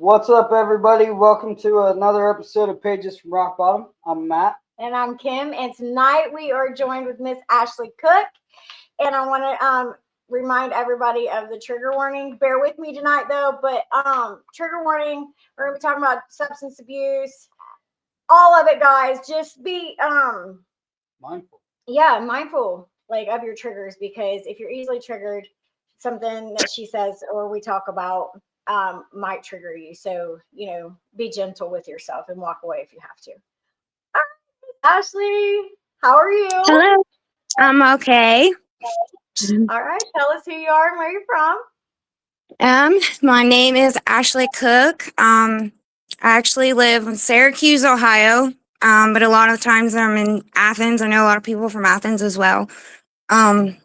What's up, everybody? Welcome to another episode of Pages from Rock Bottom. I'm Matt. And I'm Kim. And tonight we are joined with Miss Ashely Cook. And I want to remind everybody of the trigger warning. Bear with me tonight, though. But trigger warning. We're going to be talking about substance abuse, all of it, guys. Just be Mindful. Yeah, mindful of your triggers, because if you're easily triggered, something that she says or we talk about might trigger you. So, be gentle with yourself and walk away if you have to. Ashely, how are you? Hello. I'm okay. All right, tell us who you are and where you're from. My name is Ashely Cook. I actually live in Syracuse, Ohio. But a lot of times I'm in Athens. I know a lot of people from Athens as well. I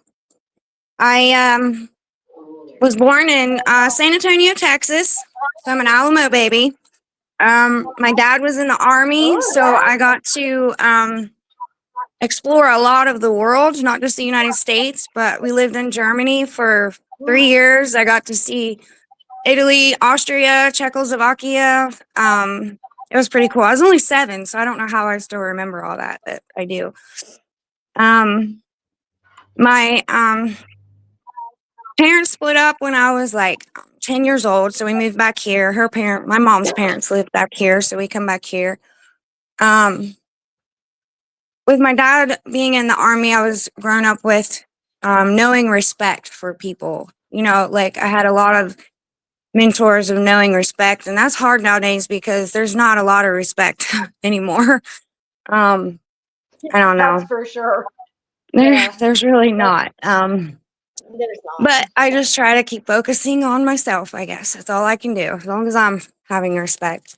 was born in San Antonio, Texas. So I'm an Alamo baby. My dad was in the Army, so I got to explore a lot of the world, not just the United States, but we lived in Germany for 3 years. I got to see Italy, Austria, Czechoslovakia. It was pretty cool. I was only 7, so I don't know how I still remember all that, but I do. My parents split up when I was like 10 years old, so we moved back here. My mom's parents lived back here, so we come back here. With my dad being in the Army, I was grown up with knowing respect for people. I had a lot of mentors of knowing respect, and that's hard nowadays because there's not a lot of respect anymore. I don't know. That's for sure. There's really not. There's not. But I just try to keep focusing on myself, I guess. That's all I can do, as long as I'm having respect.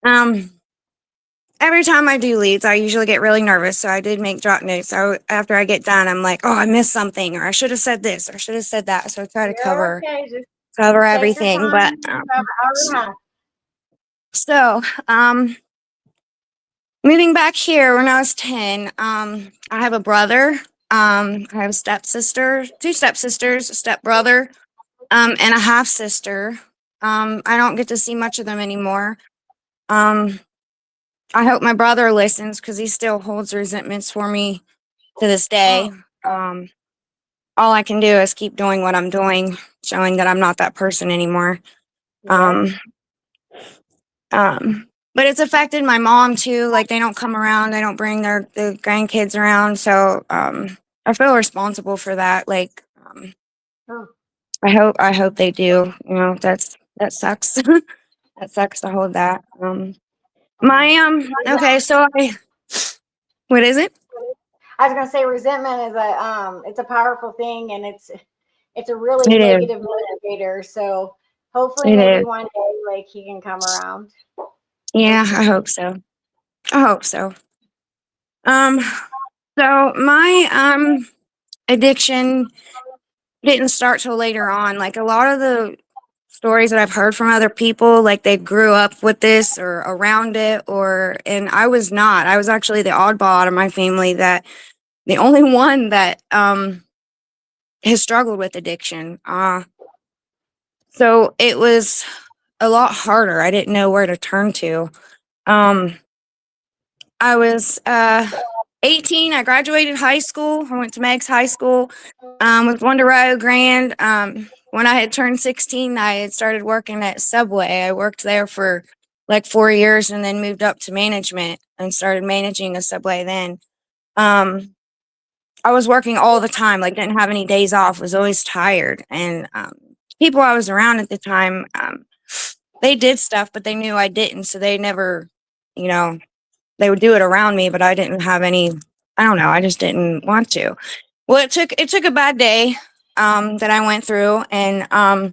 Every time I do leads, I usually get really nervous, so I did make drop notes. So after I get done, I'm like, oh, I missed something, or I should have said this, or I should have said that. So I try to cover everything. But so moving back here when I was 10, I have a brother. I have a stepsister, 2 stepsisters, a stepbrother, and a half sister. I don't get to see much of them anymore. I hope my brother listens because he still holds resentments for me to this day. All I can do is keep doing what I'm doing, showing that I'm not that person anymore. But it's affected my mom too. Like, they don't come around, they don't bring the grandkids around. So I feel responsible for that. I hope they do. That sucks. That sucks to hold that. Okay, so what is it? I was gonna say resentment is it's a powerful thing, and it's a really negative motivator. So hopefully maybe one day he can come around. Yeah, I hope so. So my addiction didn't start till later on. Like, a lot of the stories that I've heard from other people, like they grew up with this or around it, and I was not. I was actually the oddball out of my family, that the only one that has struggled with addiction. So it was a lot harder. I didn't know where to turn to. I was 18. I graduated high school. I went to Meigs High School with Wonder Rio Grand. When I had turned 16, I had started working at Subway. I worked there for like 4 years and then moved up to management and started managing a Subway then. I was working all the time, like didn't have any days off, was always tired. And people I was around at the time, they did stuff, but they knew I didn't. So they never, they would do it around me, but I didn't have any, I don't know, I just didn't want to. Well, it took a bad day that I went through, and I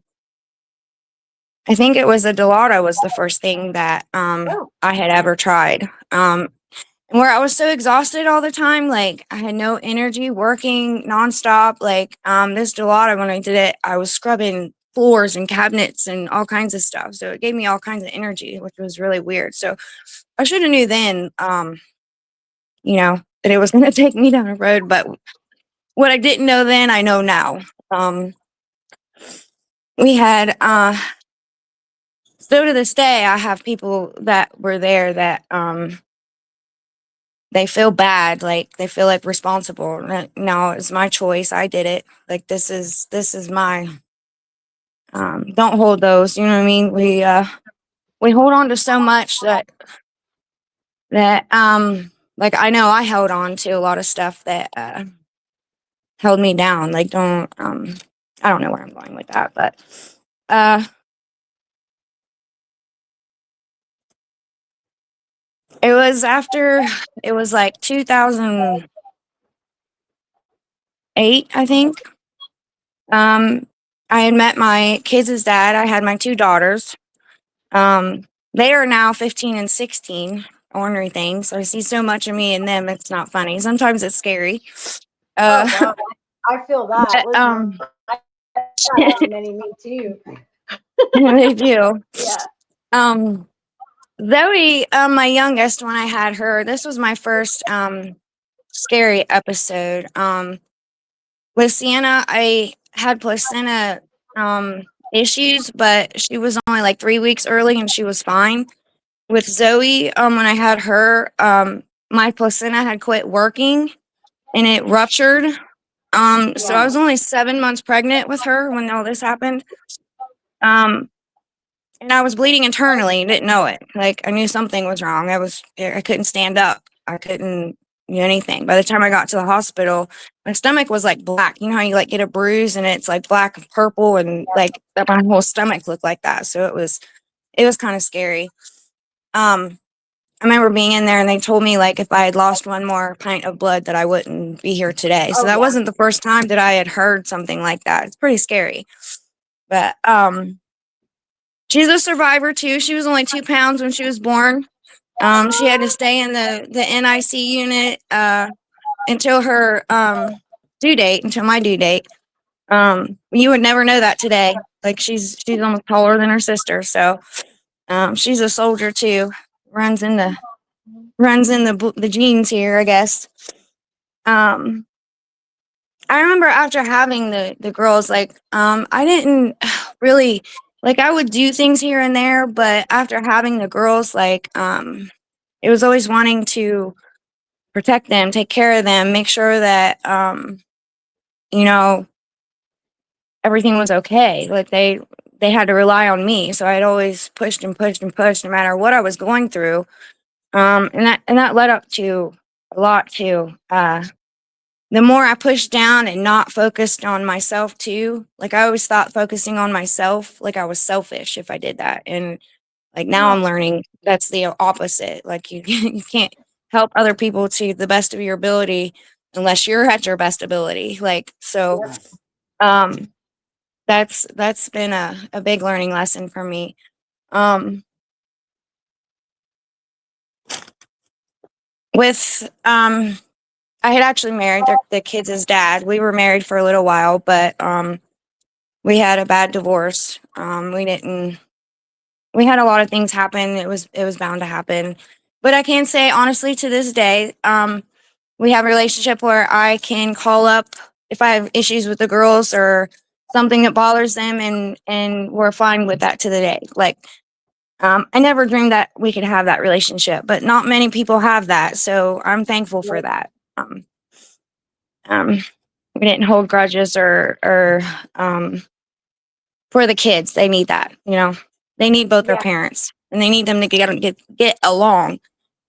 think it was a Dilaudid was the first thing that I had ever tried. Where I was so exhausted all the time, like I had no energy, working nonstop. Like this Dilaudid, when I did it, I was scrubbing floors and cabinets and all kinds of stuff. So it gave me all kinds of energy, which was really weird. So I should have knew then, that it was going to take me down a road. But what I didn't know then, I know now. We had still to this day, I have people that were there that they feel bad, like they feel like responsible. No, it's my choice. I did it. Like this is my don't hold those, you know what I mean? We hold on to so much that like I know I held on to a lot of stuff that held me down. Like don't I don't know where I'm going with that, but it was after it was like 2008, I think. I had met my kids' dad. I had my two daughters. They are now 15 and 16, ornery things. I see so much of me in them, it's not funny. Sometimes it's scary. Oh, wow. I feel that. But, Many me too. they do. Yeah. Zoe, my youngest, when I had her, this was my first scary episode. With Sienna, I had placenta issues, but she was only like 3 weeks early and she was fine. With Zoe, when I had her, my placenta had quit working and it ruptured. So I was only 7 months pregnant with her when all this happened. And I was bleeding internally and didn't know it. Like I knew something was wrong. I couldn't stand up. I couldn't do anything. By the time I got to the hospital, my stomach was like black. You know how you like get a bruise and it's like black and purple and like my whole stomach looked like that. So it was kind of scary. I remember being in there and they told me like if I had lost one more pint of blood that I wouldn't be here today. So that wasn't the first time that I had heard something like that. It's pretty scary. But she's a survivor too. She was only 2 pounds when she was born. She had to stay in the NIC unit until her due date, until my due date. You would never know that today. Like she's almost taller than her sister, so she's a soldier too. Runs in the genes here, I guess. I remember after having the girls, like I didn't really like I would do things here and there, but after having the girls, like it was always wanting to protect them, take care of them, make sure that you know everything was okay. Like they had to rely on me, so I'd always pushed and pushed and pushed, no matter what I was going through. And that led up to a lot too. The more I pushed down and not focused on myself too, like I always thought focusing on myself, like I was selfish if I did that. And like now I'm learning that's the opposite. Like you you can't help other people to the best of your ability unless you're at your best ability. Like so that's been a big learning lesson for me. With I had actually married the kids' dad. We were married for a little while, but we had a bad divorce. We had a lot of things happen. It was bound to happen. But I can say honestly to this day, we have a relationship where I can call up if I have issues with the girls or something that bothers them and we're fine with that to the day. Like I never dreamed that we could have that relationship, but not many people have that. So I'm thankful for that. We didn't hold grudges or for the kids. They need that, you know, they need both their parents and they need them to get along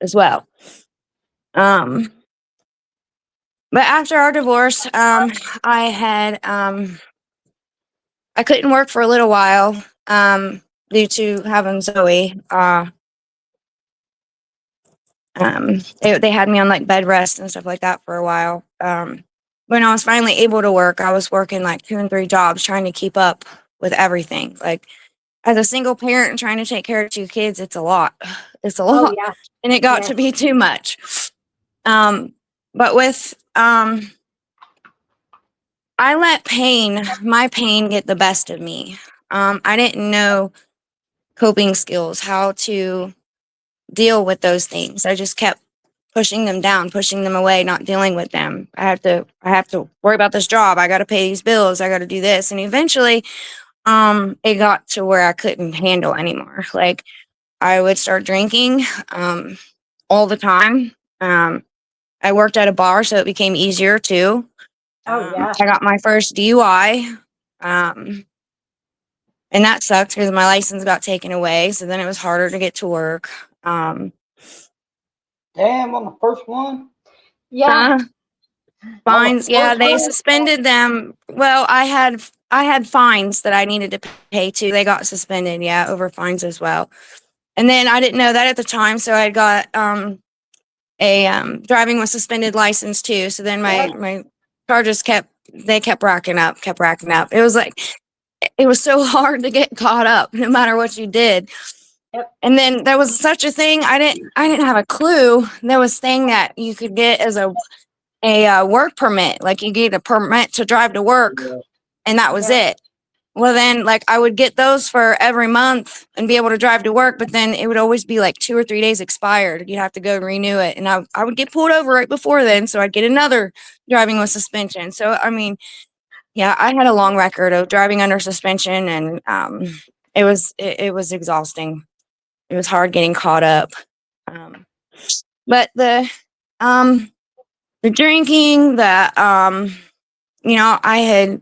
as well. But after our divorce, I had, I couldn't work for a little while, due to having Zoe. They had me on like bed rest and stuff like that for a while. When I was finally able to work, I was working like 2 and 3 jobs trying to keep up with everything. Like as a single parent trying to take care of 2 kids, it's a lot. It's a lot. And it got to be too much. But with I let my pain get the best of me. I didn't know coping skills, how to deal with those things. I just kept pushing them down, pushing them away, not dealing with them. I have to worry about this job. I got to pay these bills. I got to do this. And eventually it got to where I couldn't handle anymore. Like I would start drinking all the time. I worked at a bar, so it became easier too. Oh, yeah. I got my first DUI. And that sucked because my license got taken away. So then it was harder to get to work. Damn, on the first one. Yeah. Fines. Yeah, first they one? suspended them. Well, I had fines that I needed to pay too. They got suspended, yeah, over fines as well. And then I didn't know that at the time, so I got a driving with suspended license too. So then my charges kept racking up. It was like it was so hard to get caught up, no matter what you did. Yep. And then there was such a thing. I didn't have a clue. There was thing that you could get as a work permit. Like you get a permit to drive to work, and that was it. Well, then, like, I would get those for every month and be able to drive to work, but then it would always be like 2 or 3 days expired. You'd have to go and renew it. And I would get pulled over right before then. So I'd get another driving with suspension. So, I mean, yeah, I had a long record of driving under suspension, and it was exhausting. It was hard getting caught up. But the drinking, I had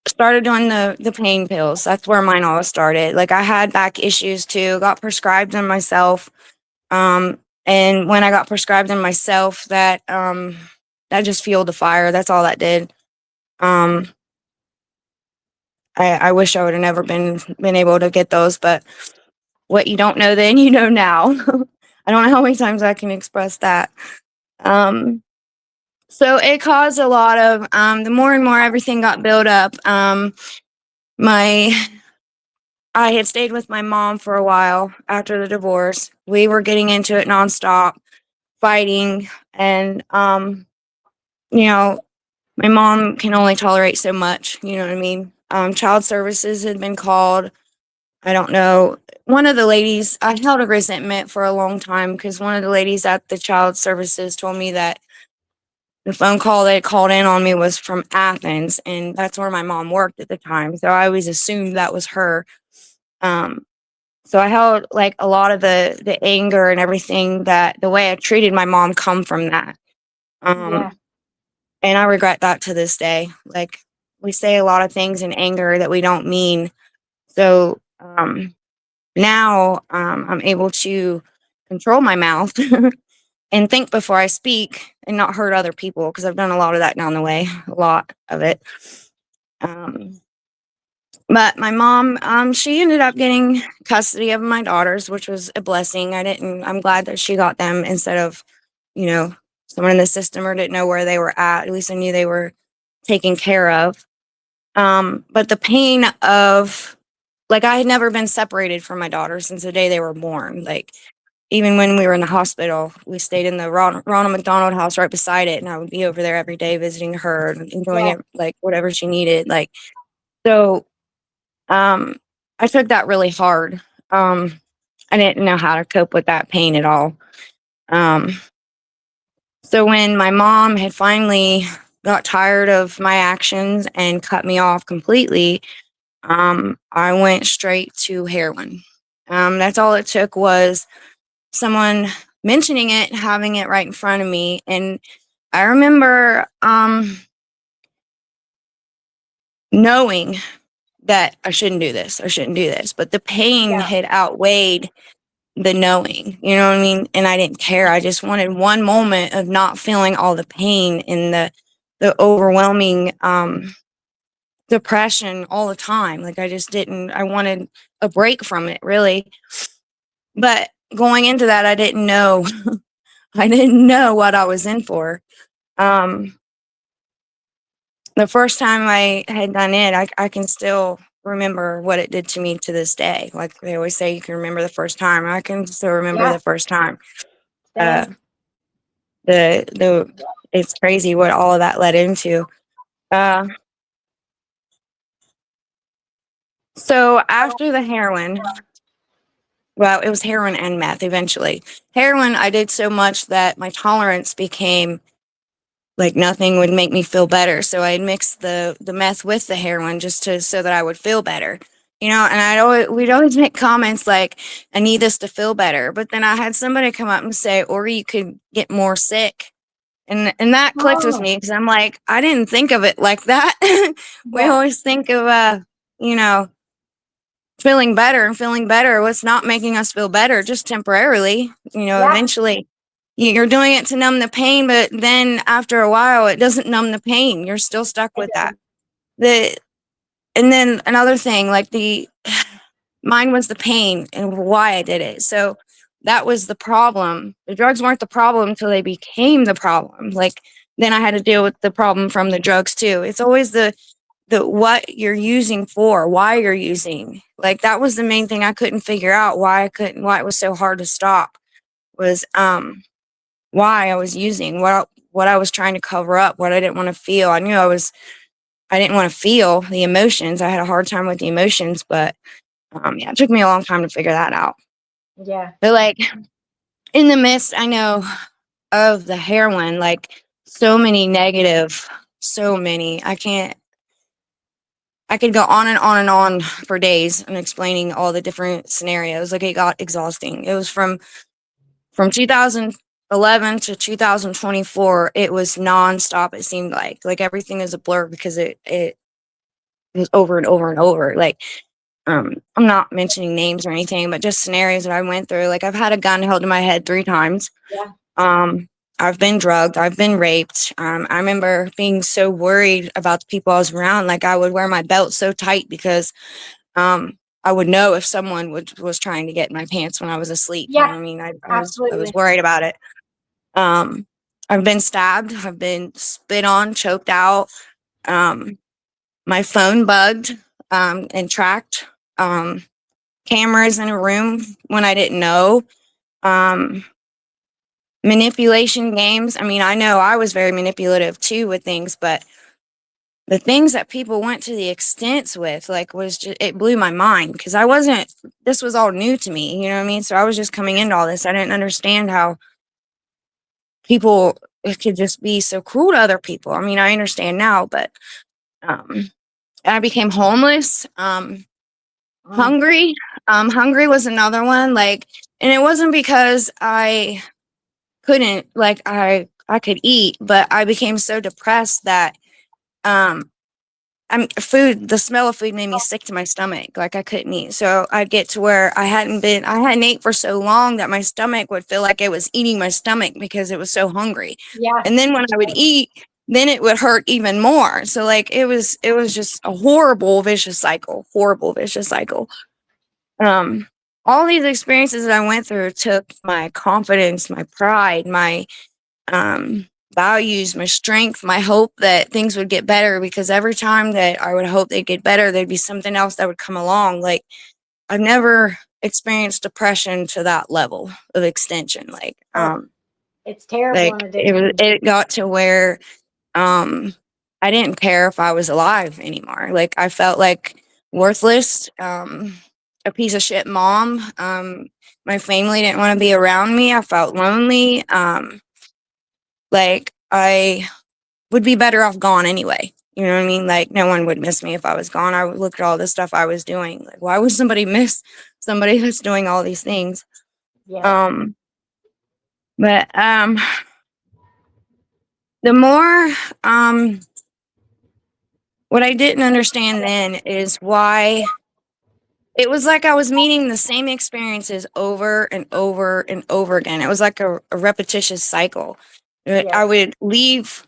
started doing the pain pills. That's where mine all started. Like I had back issues too, got prescribed them myself. And when I got prescribed them myself, that just fueled the fire. That's all that did. I wish I would have never been able to get those, but what you don't know then, you know now. I don't know how many times I can express that. So it caused a lot of the more and more everything got built up. I had stayed with my mom for a while after the divorce. We were getting into it nonstop, fighting, and my mom can only tolerate so much. You know what I mean? Child services had been called. I don't know. One of the ladies, I held a resentment for a long time because one of the ladies at the child services told me that the phone call they called in on me was from Athens, and that's where my mom worked at the time. So I always assumed that was her. So I held like a lot of the anger and everything that the way I treated my mom come from that. Yeah. And I regret that to this day. Like we say a lot of things in anger that we don't mean. So now I'm able to control my mouth and think before I speak and not hurt other people, because I've done a lot of that down the way, a lot of it. But my mom, she ended up getting custody of my daughters, which was a blessing. I'm glad that she got them instead of, someone in the system or didn't know where they were at. At least I knew they were taken care of. But the pain of, like, I had never been separated from my daughters since the day they were born. Like, even when we were in the hospital, we stayed in the Ronald McDonald house right beside it. And I would be over there every day visiting her and doing it, like, whatever she needed. Like, so I took that really hard. I didn't know how to cope with that pain at all. So when my mom had finally got tired of my actions and cut me off completely, I went straight to heroin. That's all it took was someone mentioning it, having it right in front of me. And I remember knowing that I shouldn't do this, but the pain had outweighed the knowing, you know what I mean? And I didn't care. I just wanted one moment of not feeling all the pain and the overwhelming depression all the time. Like I wanted a break from it, really. But going into that, I didn't know what I was in for. The first time I had done it, I can still remember what it did to me to this day. Like they always say, you can remember the first time. I can still remember the first time. It's crazy what all of that led into. So after the heroin, well, it was heroin and meth eventually. Heroin, I did so much that my tolerance became like nothing would make me feel better. So I'd mix the meth with the heroin just so that I would feel better. And we'd always make comments like, I need this to feel better. But then I had somebody come up and say, or you could get more sick. And that clicked with me because I'm like, I didn't think of it like that. We always think of, feeling better and feeling better. What's not making us feel better, just temporarily, eventually you're doing it to numb the pain, but then after a while, it doesn't numb the pain. You're still stuck with that. And then another thing, like mine was the pain and why I did it. So that was the problem. The drugs weren't the problem until they became the problem. Like then I had to deal with the problem from the drugs too. It's always the what you're using for, why you're using. Like that was the main thing I couldn't figure out, why it was so hard to stop was why I was using, what I was trying to cover up, what I didn't want to feel. I knew I didn't want to feel the emotions. I had a hard time with the emotions, but it took me a long time to figure that out. Yeah. But like in the midst, I know of the heroin, like so many, I could go on and on and on for days and explaining all the different scenarios. Like it got exhausting. It was from 2011 to 2024. It was nonstop. It seemed like everything is a blur because it was over and over and over. Like, I'm not mentioning names or anything, but just scenarios that I went through. Like I've had a gun held to my head 3 times. Yeah. I've been drugged. I've been raped. I remember being so worried about the people I was around. Like I would wear my belt so tight because I would know if someone was trying to get in my pants when I was asleep. Yeah, You know what I mean? I was absolutely. worried about it. I've been stabbed. I've been spit on, choked out. My phone bugged and tracked. Cameras in a room when I didn't know. Manipulation games. I mean, I know I was very manipulative too with things, but the things that people went to the extents with, like, it blew my mind because this was all new to me, you know what I mean? So I was just coming into all this. I didn't understand how people could just be so cruel to other people. I mean, I understand now, but I became homeless, hungry. Hungry was another one, and it wasn't because I couldn't, I could eat, but I became so depressed that the smell of food made me sick to my stomach. Like I couldn't eat. So I'd get to where I hadn't ate for so long that my stomach would feel like it was eating my stomach because it was so hungry. Yeah. And then when I would eat, then it would hurt even more. So like it was just a horrible vicious cycle. All these experiences that I went through took my confidence, my pride, my values, my strength, my hope that things would get better, because every time that I would hope they'd get better, there'd be something else that would come along. Like I've never experienced depression to that level of extension. It's terrible. It got to where I didn't care if I was alive anymore. Like I felt like worthless, a piece of shit mom. My family didn't want to be around me. I felt lonely. Like I would be better off gone anyway. You know what I mean? Like no one would miss me if I was gone. I would look at all the stuff I was doing. Like why would somebody miss somebody that's doing all these things? Yeah. But the more what I didn't understand then is why it was like I was meeting the same experiences over and over and over again. It was like a repetitious cycle. Yeah. I would leave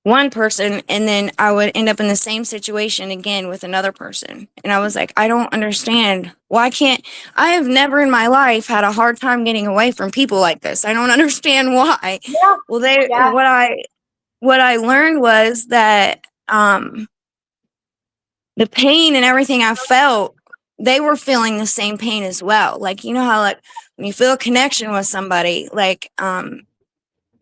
one person and then I would end up in the same situation again with another person. And I was like, I don't understand. I have never in my life had a hard time getting away from people like this. I don't understand why. Yeah. Well, what I learned was that the pain and everything I felt, they were feeling the same pain as well. Like, you know how like when you feel a connection with somebody, like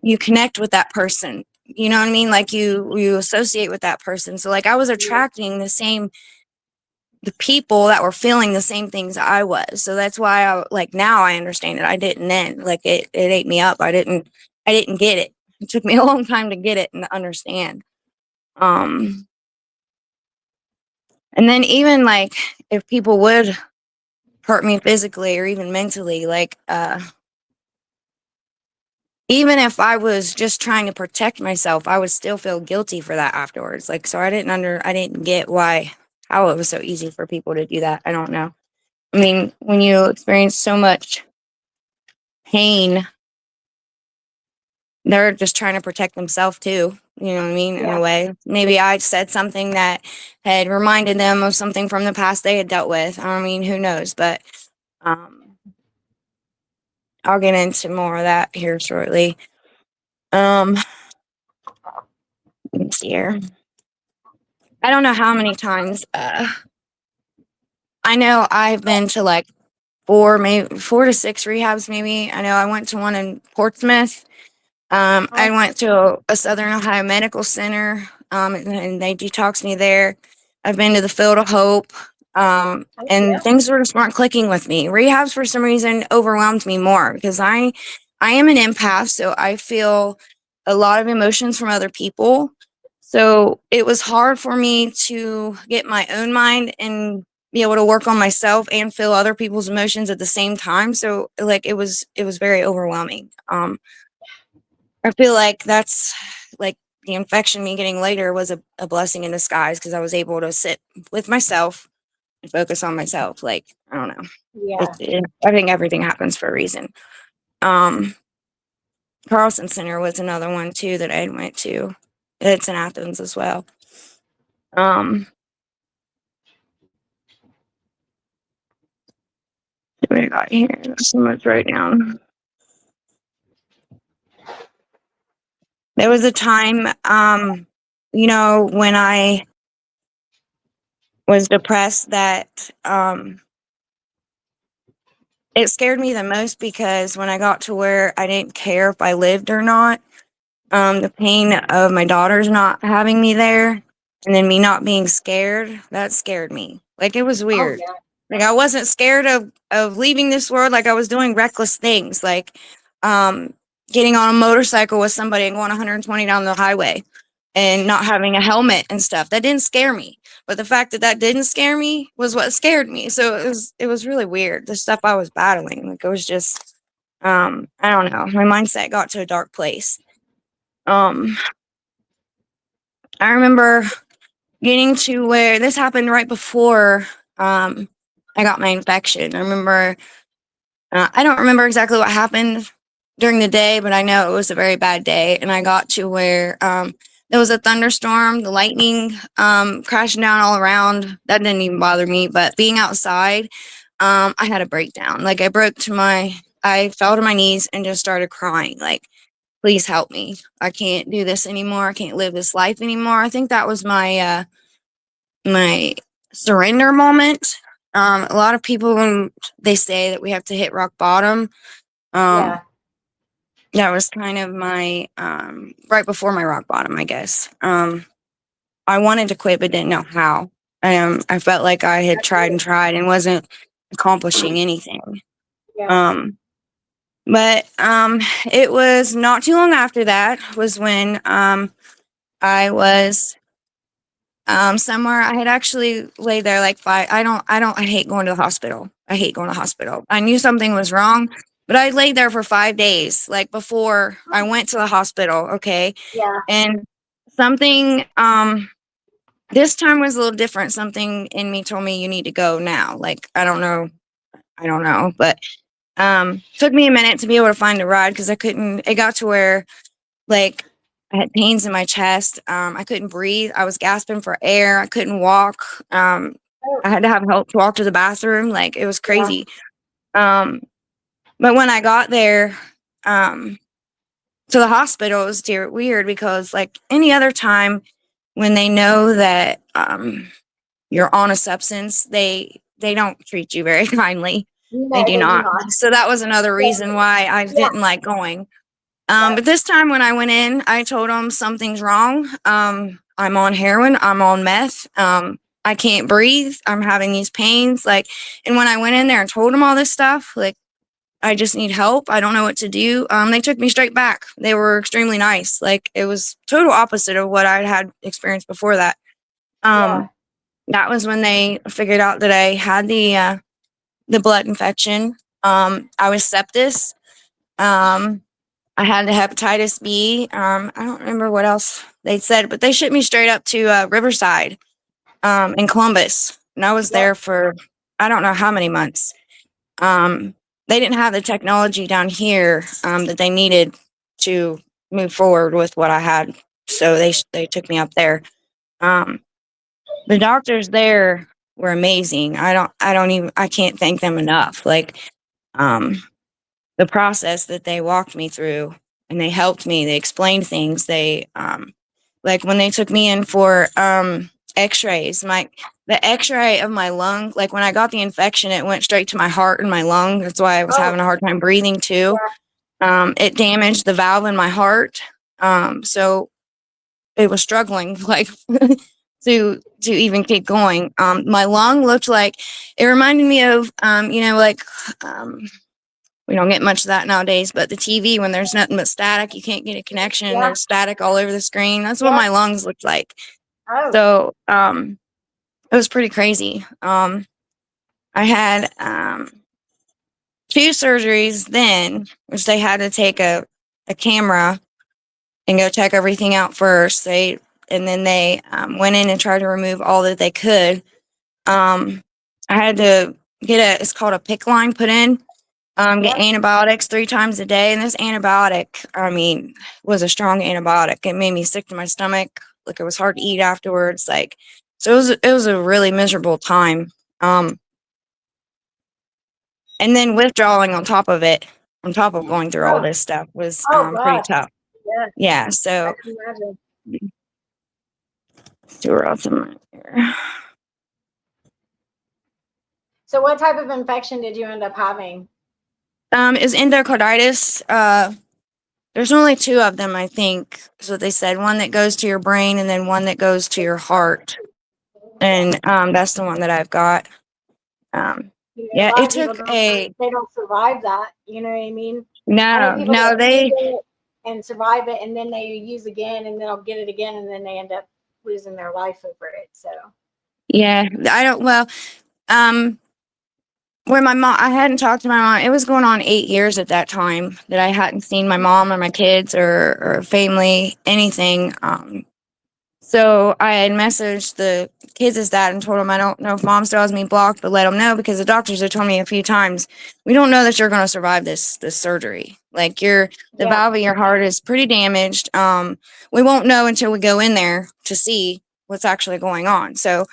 you connect with that person. You know what I mean? Like you associate with that person. So like I was attracting the people that were feeling the same things I was. So that's why now I understand it. I didn't then. Like it ate me up. I didn't get it. It took me a long time to get it and to understand. And then even like if people would hurt me physically or even mentally, like even if I was just trying to protect myself, I would still feel guilty for that afterwards. Like, so I didn't get how it was so easy for people to do that. I don't know. I mean, when you experience so much pain, they're just trying to protect themselves too. You know what I mean? In a way, maybe I said something that had reminded them of something from the past they had dealt with. I mean, who knows? But I'll get into more of that here shortly. Let's see here. I don't know how many times. I know I've been to like 4 to 6 rehabs. Maybe I know I went to one in Portsmouth. I went to a Southern Ohio Medical Center, and they detoxed me there. I've been to the Field of Hope, and things just weren't clicking with me. Rehabs, for some reason, overwhelmed me more because I am an empath, so I feel a lot of emotions from other people. So it was hard for me to get my own mind and be able to work on myself and feel other people's emotions at the same time. So like it was very overwhelming. I feel like that's like the infection me getting later was a blessing in disguise because I was able to sit with myself and focus on myself. Like, I don't know. Yeah. I think everything happens for a reason. Carlson Center was another one too that I went to. It's in Athens as well. What do I got here? There's so much right now. There was a time, when I was depressed that it scared me the most because when I got to where I didn't care if I lived or not, the pain of my daughters not having me there and then me not being scared, that scared me. Like it was weird. Like I wasn't scared of leaving this world. Like I was doing reckless things, like getting on a motorcycle with somebody and going 120 down the highway and not having a helmet and stuff. That didn't scare me. But the fact that didn't scare me was what scared me. So it was really weird. The stuff I was battling, like it was just, I don't know. My mindset got to a dark place. I remember getting to where this happened right before I got my infection. I remember, I don't remember exactly what happened during the day, but I know it was a very bad day. And I got to where there was a thunderstorm, the lightning crashing down all around. That didn't even bother me, but being outside, I had a breakdown. Like I fell to my knees and just started crying. Like, please help me. I can't do this anymore. I can't live this life anymore. I think that was my my surrender moment. A lot of people, when they say that we have to hit rock bottom, that was kind of my right before my rock bottom, I guess. I wanted to quit but didn't know how. I felt like I had tried and wasn't accomplishing anything. But it was not too long after that was when I was somewhere. I had actually laid there like I hate going to the hospital. I hate going to the hospital. I knew something was wrong, but I laid there for 5 days, like before I went to the hospital. Okay. Yeah. And something, this time was a little different. Something in me told me you need to go now. Like, I don't know, but took me a minute to be able to find a ride because it got to where like I had pains in my chest. I couldn't breathe. I was gasping for air. I couldn't walk. I had to have help to walk to the bathroom. Like it was crazy. But when I got there to the hospital, it was weird because like any other time when they know that you're on a substance, they don't treat you very kindly. No, They do not. not. So that was another reason why I didn't like going. But this time when I went in, I told them something's wrong. I'm on heroin. I'm on meth. I can't breathe. I'm having these pains. Like, and when I went in there and told them all this stuff, like I just need help. I don't know what to do. They took me straight back. They were extremely nice. Like, it was total opposite of what I'd had experienced before that. Yeah. That was when they figured out that I had the blood infection. I was sepsis. I had the hepatitis B. I don't remember what else they said, but they shipped me straight up to Riverside in Columbus. And I was there for, I don't know how many months. They didn't have the technology down here that they needed to move forward with what I had. So they took me up there. The doctors there were amazing. I can't thank them enough. Like, the process that they walked me through, and they helped me, they explained things. They, like when they took me in for, x-rays, the x-ray of my lung, like when I got the infection, it went straight to my heart and my lung. That's why I was having a hard time breathing too. It damaged the valve in my heart. So it was struggling, like, to even keep going. My lung looked like, it reminded me of, like, we don't get much of that nowadays, but the TV, when there's nothing but static, you can't get a connection, and there's static all over the screen. That's what my lungs looked like. Oh. So, it was pretty crazy. I had 2 surgeries then, which they had to take a camera and go check everything out first. And then they went in and tried to remove all that they could. I had to get it's called a PICC line put in. Get antibiotics 3 times a day. And this antibiotic, I mean, was a strong antibiotic. It made me sick to my stomach. Like, it was hard to eat afterwards. Like, so it was a really miserable time. And then withdrawing on top of it, on top of going through all this stuff, was pretty tough. Yeah. So, see where else am I here? So what type of infection did you end up having? Is endocarditis. There's only 2 of them, I think. So they said, one that goes to your brain and then one that goes to your heart. And that's the one that I've got. Yeah, it took they don't survive that. You know what I mean? No, they and survive it, and then they use again, and they'll get it again, and then they end up losing their life over it. So yeah, I don't. Well, where my mom, I hadn't talked to my mom. It was going on 8 years at that time that I hadn't seen my mom or my kids or family, anything. So I had messaged the kids' dad and told him, I don't know if mom still has me blocked, but let him know, because the doctors have told me a few times, we don't know that you're going to survive this surgery. Like, the valve of your heart is pretty damaged. We won't know until we go in there to see what's actually going on. So,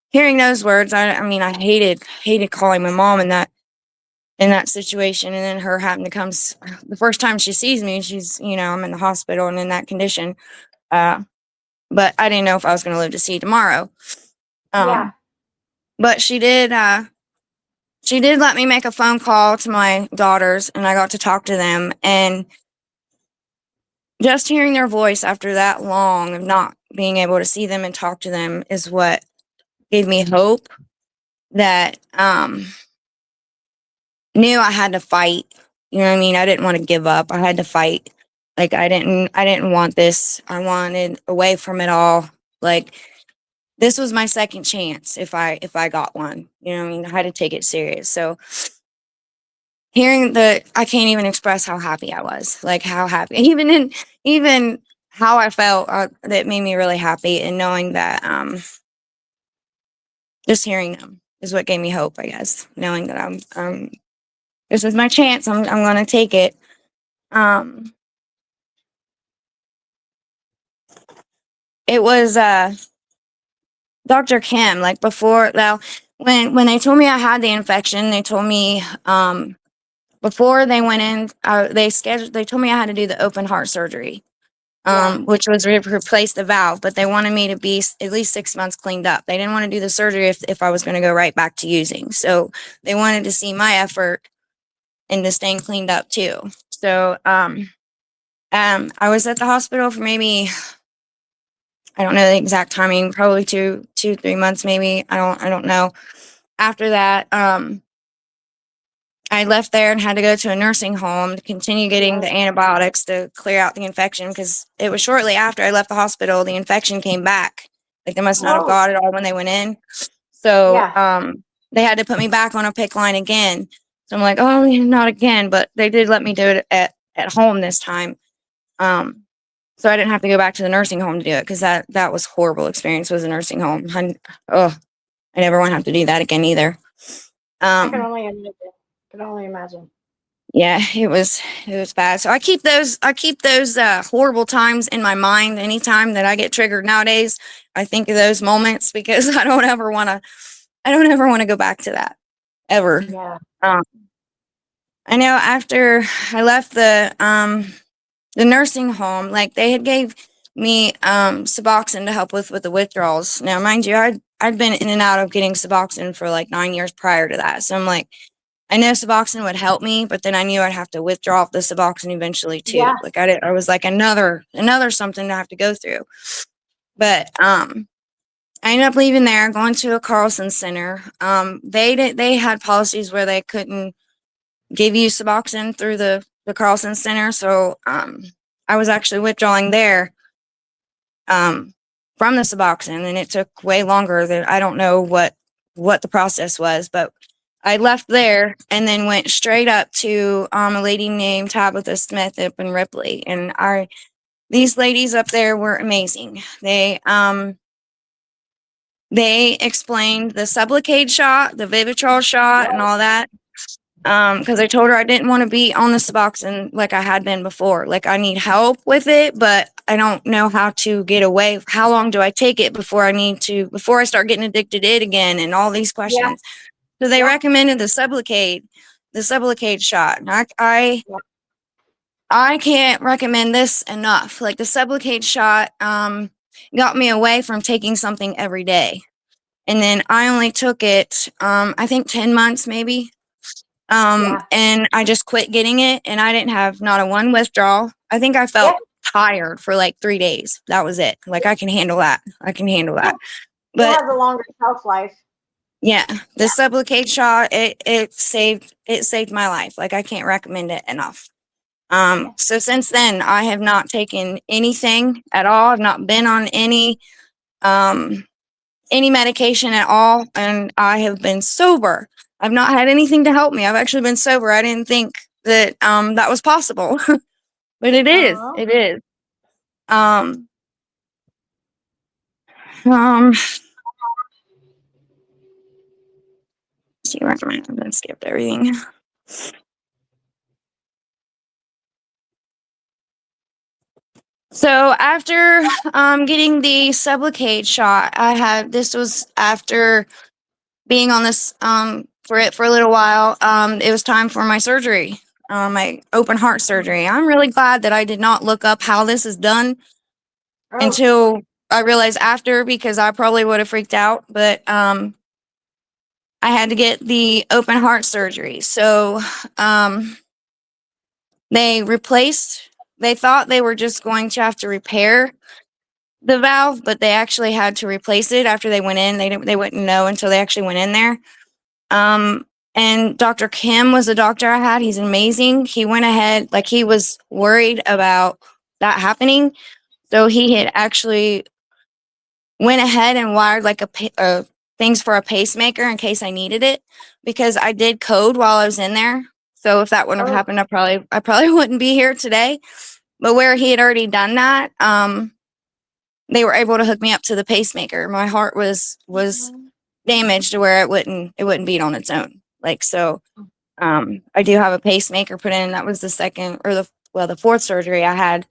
hearing those words, I mean, I hated calling my mom in that situation, and then her having to come the first time she sees me, she's, I'm in the hospital and in that condition. But I didn't know if I was going to live to see tomorrow. But she did let me make a phone call to my daughters, and I got to talk to them, and just hearing their voice after that long of not being able to see them and talk to them is what gave me hope that, knew I had to fight. You know what I mean? I didn't want to give up. I had to fight. Like, I didn't want this. I wanted away from it all. Like, this was my second chance if I got one. You know what I mean? I had to take it serious. So hearing I can't even express how happy I was. Like, how happy, even how I felt, that made me really happy. And knowing that, just hearing them is what gave me hope, I guess. Knowing that this is my chance. I'm going to take it. It was, Dr. Kim, like, before, well, when they told me I had the infection, they told me, before they went in, they told me I had to do the open heart surgery, which was replace the valve, but they wanted me to be at least 6 months cleaned up. They didn't want to do the surgery if I was going to go right back to using. So they wanted to see my effort into staying cleaned up too. So, I was at the hospital for maybe, I don't know the exact timing, probably 3 months, maybe. I don't know. After that, I left there and had to go to a nursing home to continue getting the antibiotics to clear out the infection, because it was shortly after I left the hospital, the infection came back. Like, they must not have got it all when they went in. So, they had to put me back on a PICC line again. So I'm like, oh, not again. But they did let me do it at home this time. So I didn't have to go back to the nursing home to do it, because that was a horrible experience, was a nursing home. I never want to have to do that again either. I can only imagine. Yeah, it was bad. So I keep those horrible times in my mind. Anytime that I get triggered nowadays, I think of those moments, because I don't ever want to go back to that ever. Yeah. I know after I left the nursing home, like, they had gave me Suboxone to help with the withdrawals. Now, mind you, I'd been in and out of getting Suboxone for like 9 years prior to that. So I'm like, I know Suboxone would help me, but then I knew I'd have to withdraw the Suboxone eventually too. Yeah. Like, I was like another something to have to go through. But I ended up leaving there, going to a Carlson Center. They had policies where they couldn't give you Suboxone through the Carlson Center. So I was actually withdrawing there from the Suboxone, and it took way longer than, I don't know what the process was, but I left there and then went straight up to a lady named Tabitha Smith up in Ripley. And these ladies up there were amazing. They explained the Sublocade shot, the Vivitrol shot, and all that. Because I told her I didn't want to be on the Suboxone like I had been before. Like, I need help with it, but I don't know how to get away. How long do I take it before I start getting addicted to it again, and all these questions. Yeah. So they recommended the Sublocade shot. And I can't recommend this enough. Like, the Sublocade shot got me away from taking something every day. And then I only took it, I think 10 months maybe. And I just quit getting it, and I didn't have not a one withdrawal. I think I felt tired for like 3 days. That was it. Like, I can handle that. But you have the longer shelf life. Yeah, the Sublocade shot, it saved my life. Like, I can't recommend it enough. So since then, I have not taken anything at all. I've not been on any medication at all, and I have been sober. I've not had anything to help me. I've actually been sober. I didn't think that that was possible, but it is. It is. See, where am I? I'm gonna skip everything. So after getting the Sublocade shot, this was after being on this for a little while. It was time for my surgery, my open heart surgery. I'm really glad that I did not look up how this is done until I realized after, because I probably would have freaked out. But I had to get the open heart surgery. So they thought they were just going to have to repair the valve, but they actually had to replace it after they went in. They wouldn't know until they actually went in there. And Dr. Kim was the doctor I had. He's amazing. He went ahead, like, he was worried about that happening. So he had actually went ahead and wired like things for a pacemaker in case I needed it, because I did code while I was in there. So if that wouldn't have happened, I probably wouldn't be here today. But where he had already done that, they were able to hook me up to the pacemaker. My heart was damaged to where it wouldn't beat on its own. Like, so I do have a pacemaker put in. That was the fourth surgery I had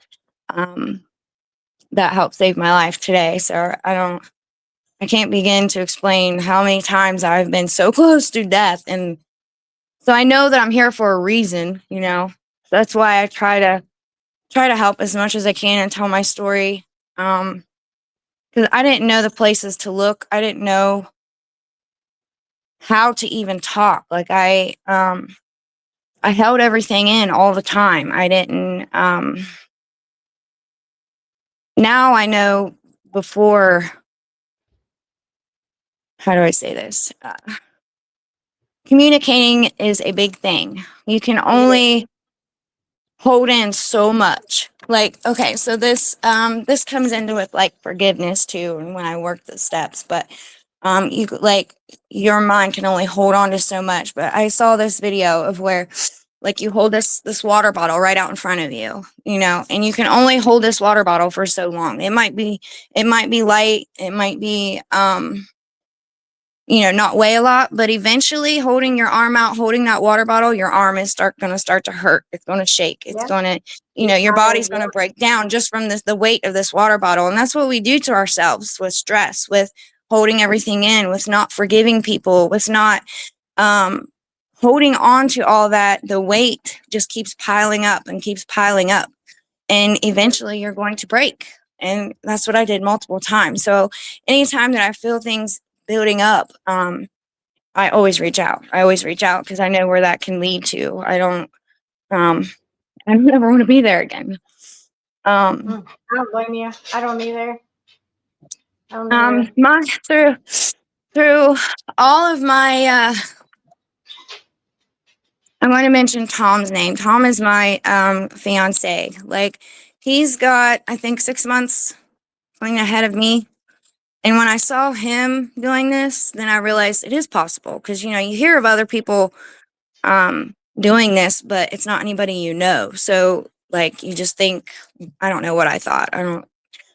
that helped save my life today. So I can't begin to explain how many times I've been so close to death. And so I know that I'm here for a reason, you know. That's why I try to help as much as I can and tell my story. Because I didn't know the places to look. I didn't know how to even talk. Like, I held everything in all the time. I didn't, now I know before, how do I say this? communicating is a big thing. You can only hold in so much. Like, okay, so this comes into with like forgiveness too, and when I work the steps, but you like your mind can only hold on to so much. But I saw this video of where like you hold this water bottle right out in front of you, you know, and you can only hold this water bottle for so long. It might be light, it might be you know, not weigh a lot, but eventually holding your arm out, holding that water bottle, your arm is going to start to hurt. It's going to shake. It's going to, you know, your body's going to break down just from the weight of this water bottle. And that's what we do to ourselves with stress, with holding everything in, with not forgiving people, with not holding on to all that. The weight just keeps piling up and keeps piling up. And eventually you're going to break. And that's what I did multiple times. So anytime that I feel things building up, I always reach out. Because I know where that can lead to. I don't ever want to be there again. I don't blame you. I don't either. Through all of my I want to mention Tom's name. Tom is my fiance. Like, he's got, I think, 6 months ahead of me. And when I saw him doing this, then I realized it is possible. Because, you know, you hear of other people doing this, but it's not anybody you know. So, like, you just think, I don't know what I thought.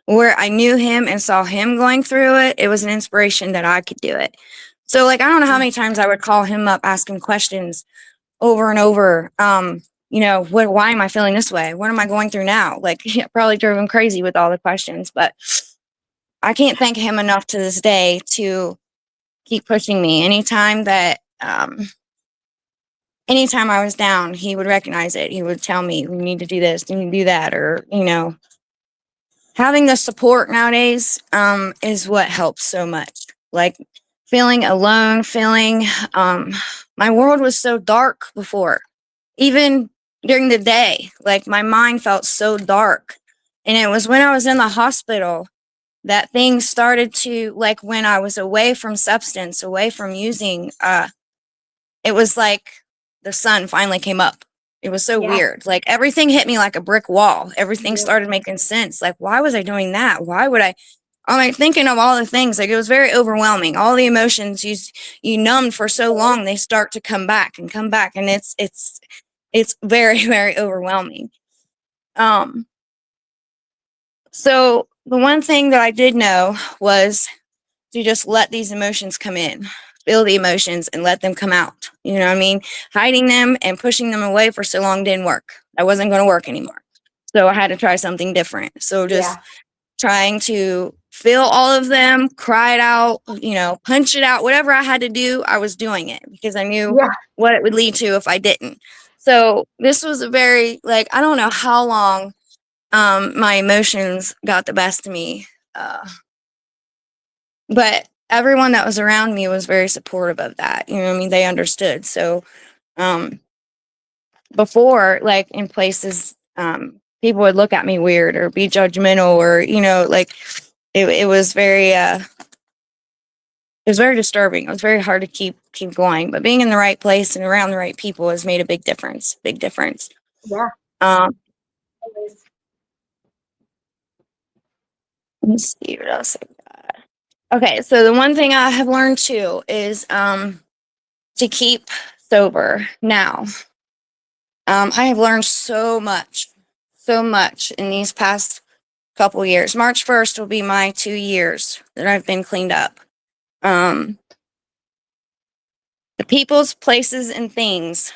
Where I knew him and saw him going through it, it was an inspiration that I could do it. So, like, I don't know how many times I would call him up, ask him questions over and over. You know, why am I feeling this way? What am I going through now? Like, yeah, probably drove him crazy with all the questions, but I can't thank him enough to this day to keep pushing me. Anytime I was down, he would recognize it. He would tell me, we need to do this, you need to do that. Or, you know, having the support nowadays is what helps so much. Like, feeling alone, my world was so dark before. Even during the day, like, my mind felt so dark. And it was when I was in the hospital that things started to, like, when I was away from substance, away from using, it was like the sun finally came up. It was so weird. Like, everything hit me like a brick wall. Everything started making sense. Like, why was I doing that? Why would I'm like thinking of all the things. Like, it was very overwhelming. All the emotions you numbed for so long, they start to come back. And it's very, very overwhelming. So the one thing that I did know was to just let these emotions come in, feel the emotions and let them come out. You know what I mean? Hiding them and pushing them away for so long didn't work. I wasn't going to work anymore. So I had to try something different. So just trying to feel all of them, cry it out, you know, punch it out, whatever I had to do, I was doing it because I knew what it would lead to if I didn't. So this was a very, like, I don't know how long my emotions got the best of me. But everyone that was around me was very supportive of that. You know what I mean? They understood. So before, like, in places, people would look at me weird or be judgmental, or, you know, like, it was very disturbing. It was very hard to keep going. But being in the right place and around the right people has made a big difference. Yeah. Let's see what else I got. Okay, so the one thing I have learned too is to keep sober now. I have learned so much in these past couple years. March 1st will be my 2 years that I've been cleaned up. The people's, places, and things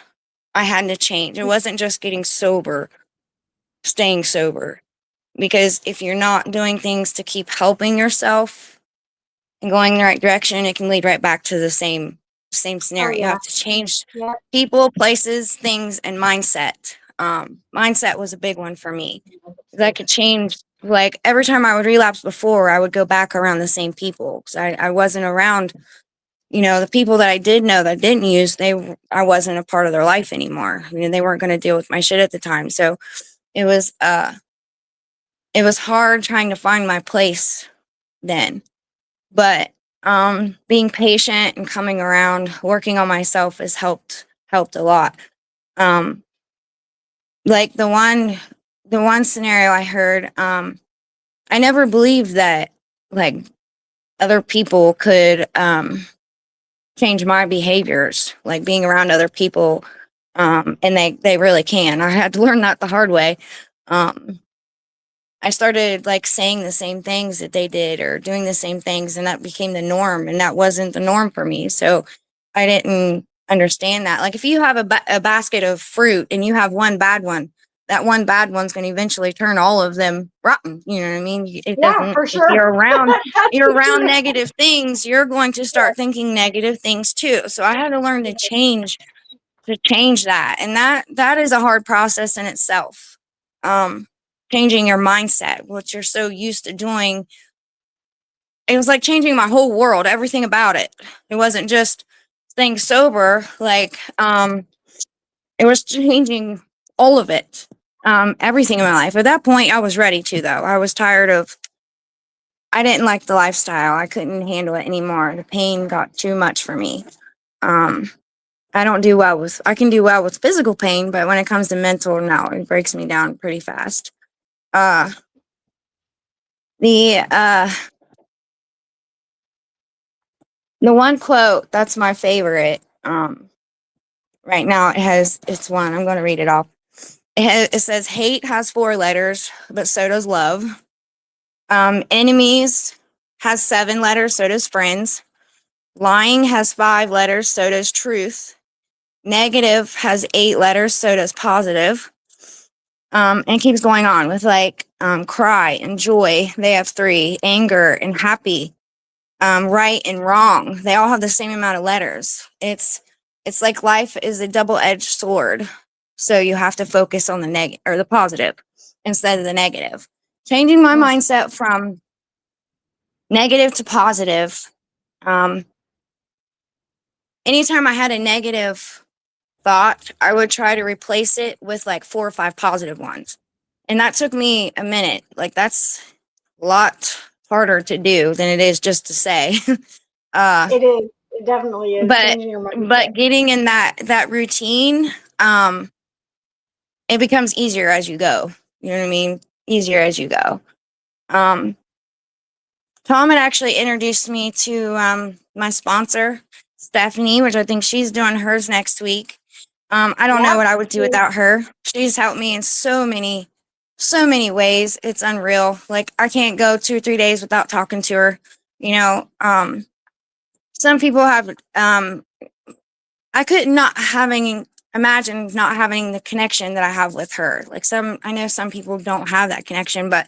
I had to change. It wasn't just getting sober, staying sober. Because if you're not doing things to keep helping yourself and going in the right direction, it can lead right back to the same scenario. You have to change people, places, things, and mindset. Mindset was a big one for me. That could change. Like, every time I would relapse before, I would go back around the same people because I wasn't around, you know, the people that I did know that didn't use. I wasn't a part of their life anymore. I mean, they weren't going to deal with my shit at the time. So it was hard trying to find my place then. But being patient and coming around, working on myself has helped a lot. Like the one scenario I heard, I never believed that like other people could change my behaviors, like being around other people, and they really can. I had to learn that the hard way. I started like saying the same things that they did or doing the same things, and that became the norm, and that wasn't the norm for me. So I didn't understand that. Like if you have a basket of fruit and you have one bad one, that one bad one's going to eventually turn all of them rotten. You know what I mean? It Yeah, doesn't, for if sure. you're around negative things, you're going to start thinking negative things too. So I had to learn to change that. And that is a hard process in itself. Changing your mindset, what you're so used to doing. It was like changing my whole world, everything about it. It wasn't just staying sober, like it was changing all of it. Everything in my life. At that point, I was ready to though. I was tired of, I didn't like the lifestyle. I couldn't handle it anymore. The pain got too much for me. I don't do well with, I can do well with physical pain, but when it comes to mental, no, it breaks me down pretty fast. The one quote that's my favorite, right now it's one, I'm going to read it off. It says, hate has 4 letters, but so does love. Enemies has 7 letters, so does friends. Lying has 5 letters, so does truth. Negative has 8 letters, so does positive. And it keeps going on with like cry and joy. They have 3. Anger and happy. Right and wrong. They all have the same amount of letters. It's like life is a double-edged sword. So you have to focus on the negative or the positive instead of the negative. Changing my mindset from negative to positive. Anytime I had a negative thought, I would try to replace it with like 4 or 5 positive ones. And that took me a minute. Like that's a lot harder to do than it is just to say. It is. It definitely is. Changing your mindset. But getting in that routine, it becomes easier as you go. You know what I mean? Easier as you go. Tom had actually introduced me to my sponsor, Stephanie, which I think she's doing hers next week. I don't know what I would do without her. She's helped me in so many ways. It's unreal. Like I can't go 2 or 3 days without talking to her. You know, some people have, I could not imagine not having the connection that I have with her. Like I know some people don't have that connection, but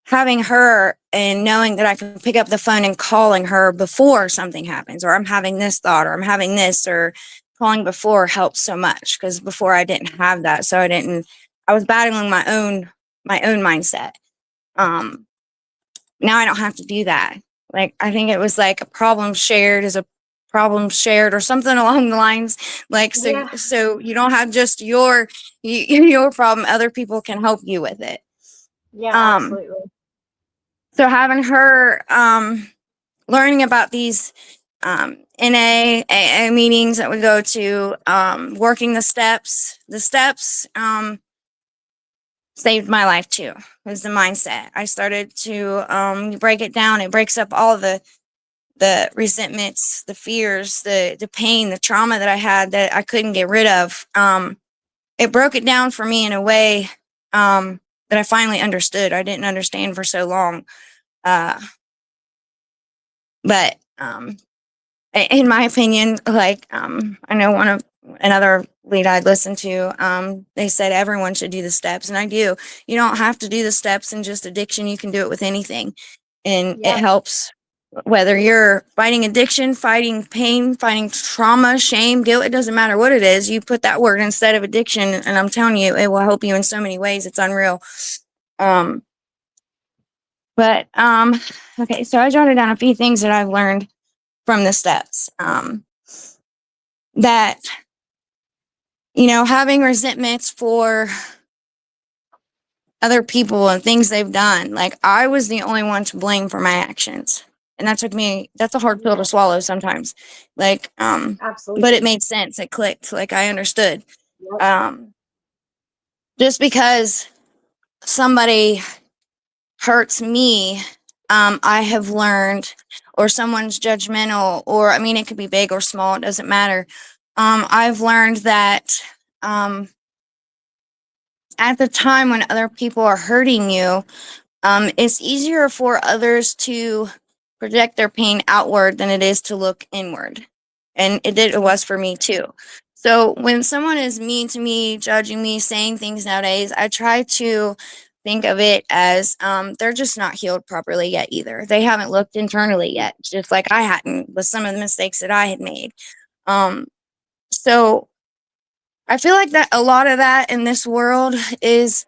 having her and knowing that I can pick up the phone and calling her before something happens, or I'm having this thought, or I'm having this, or calling before helps so much. Because before I didn't have that. So I was battling my own mindset. Now I don't have to do that. Like, I think it was like a problem shared is a problem shared or something along the lines. Like, so you don't have just your problem. Other people can help you with it. Yeah, absolutely. So having her, learning about these, NA, AA meetings that we go to, working the steps, saved my life too. It was the mindset. I started to break it down. It breaks up all the resentments, the fears, the pain, the trauma that I had that I couldn't get rid of. It broke it down for me in a way that I finally understood. I didn't understand for so long. But in my opinion, like I know another lead I'd listened to, they said everyone should do the steps, and I do. You don't have to do the steps in just addiction. You can do it with anything, and it helps. Whether you're fighting addiction, fighting pain, fighting trauma, shame, guilt, it doesn't matter what it is. You put that word instead of addiction, and I'm telling you, it will help you in so many ways. It's unreal. Okay, so I jotted down a few things that I've learned from the steps. That, having resentments for other people and things they've done. Like, I was the only one to blame for my actions. And that's a hard pill to swallow sometimes. Like, Absolutely. but it made sense. It clicked. Like, I understood. Yep. Just because somebody hurts me, I have learned, or someone's judgmental, or I mean, it could be big or small, it doesn't matter. I've learned that at the time when other people are hurting you, it's easier for others to project their pain outward than it is to look inward. And it was for me too. So when someone is mean to me, judging me, saying things nowadays, I try to think of it as they're just not healed properly yet either. They haven't looked internally yet, just like I hadn't with some of the mistakes that I had made. So I feel like that a lot of that in this world is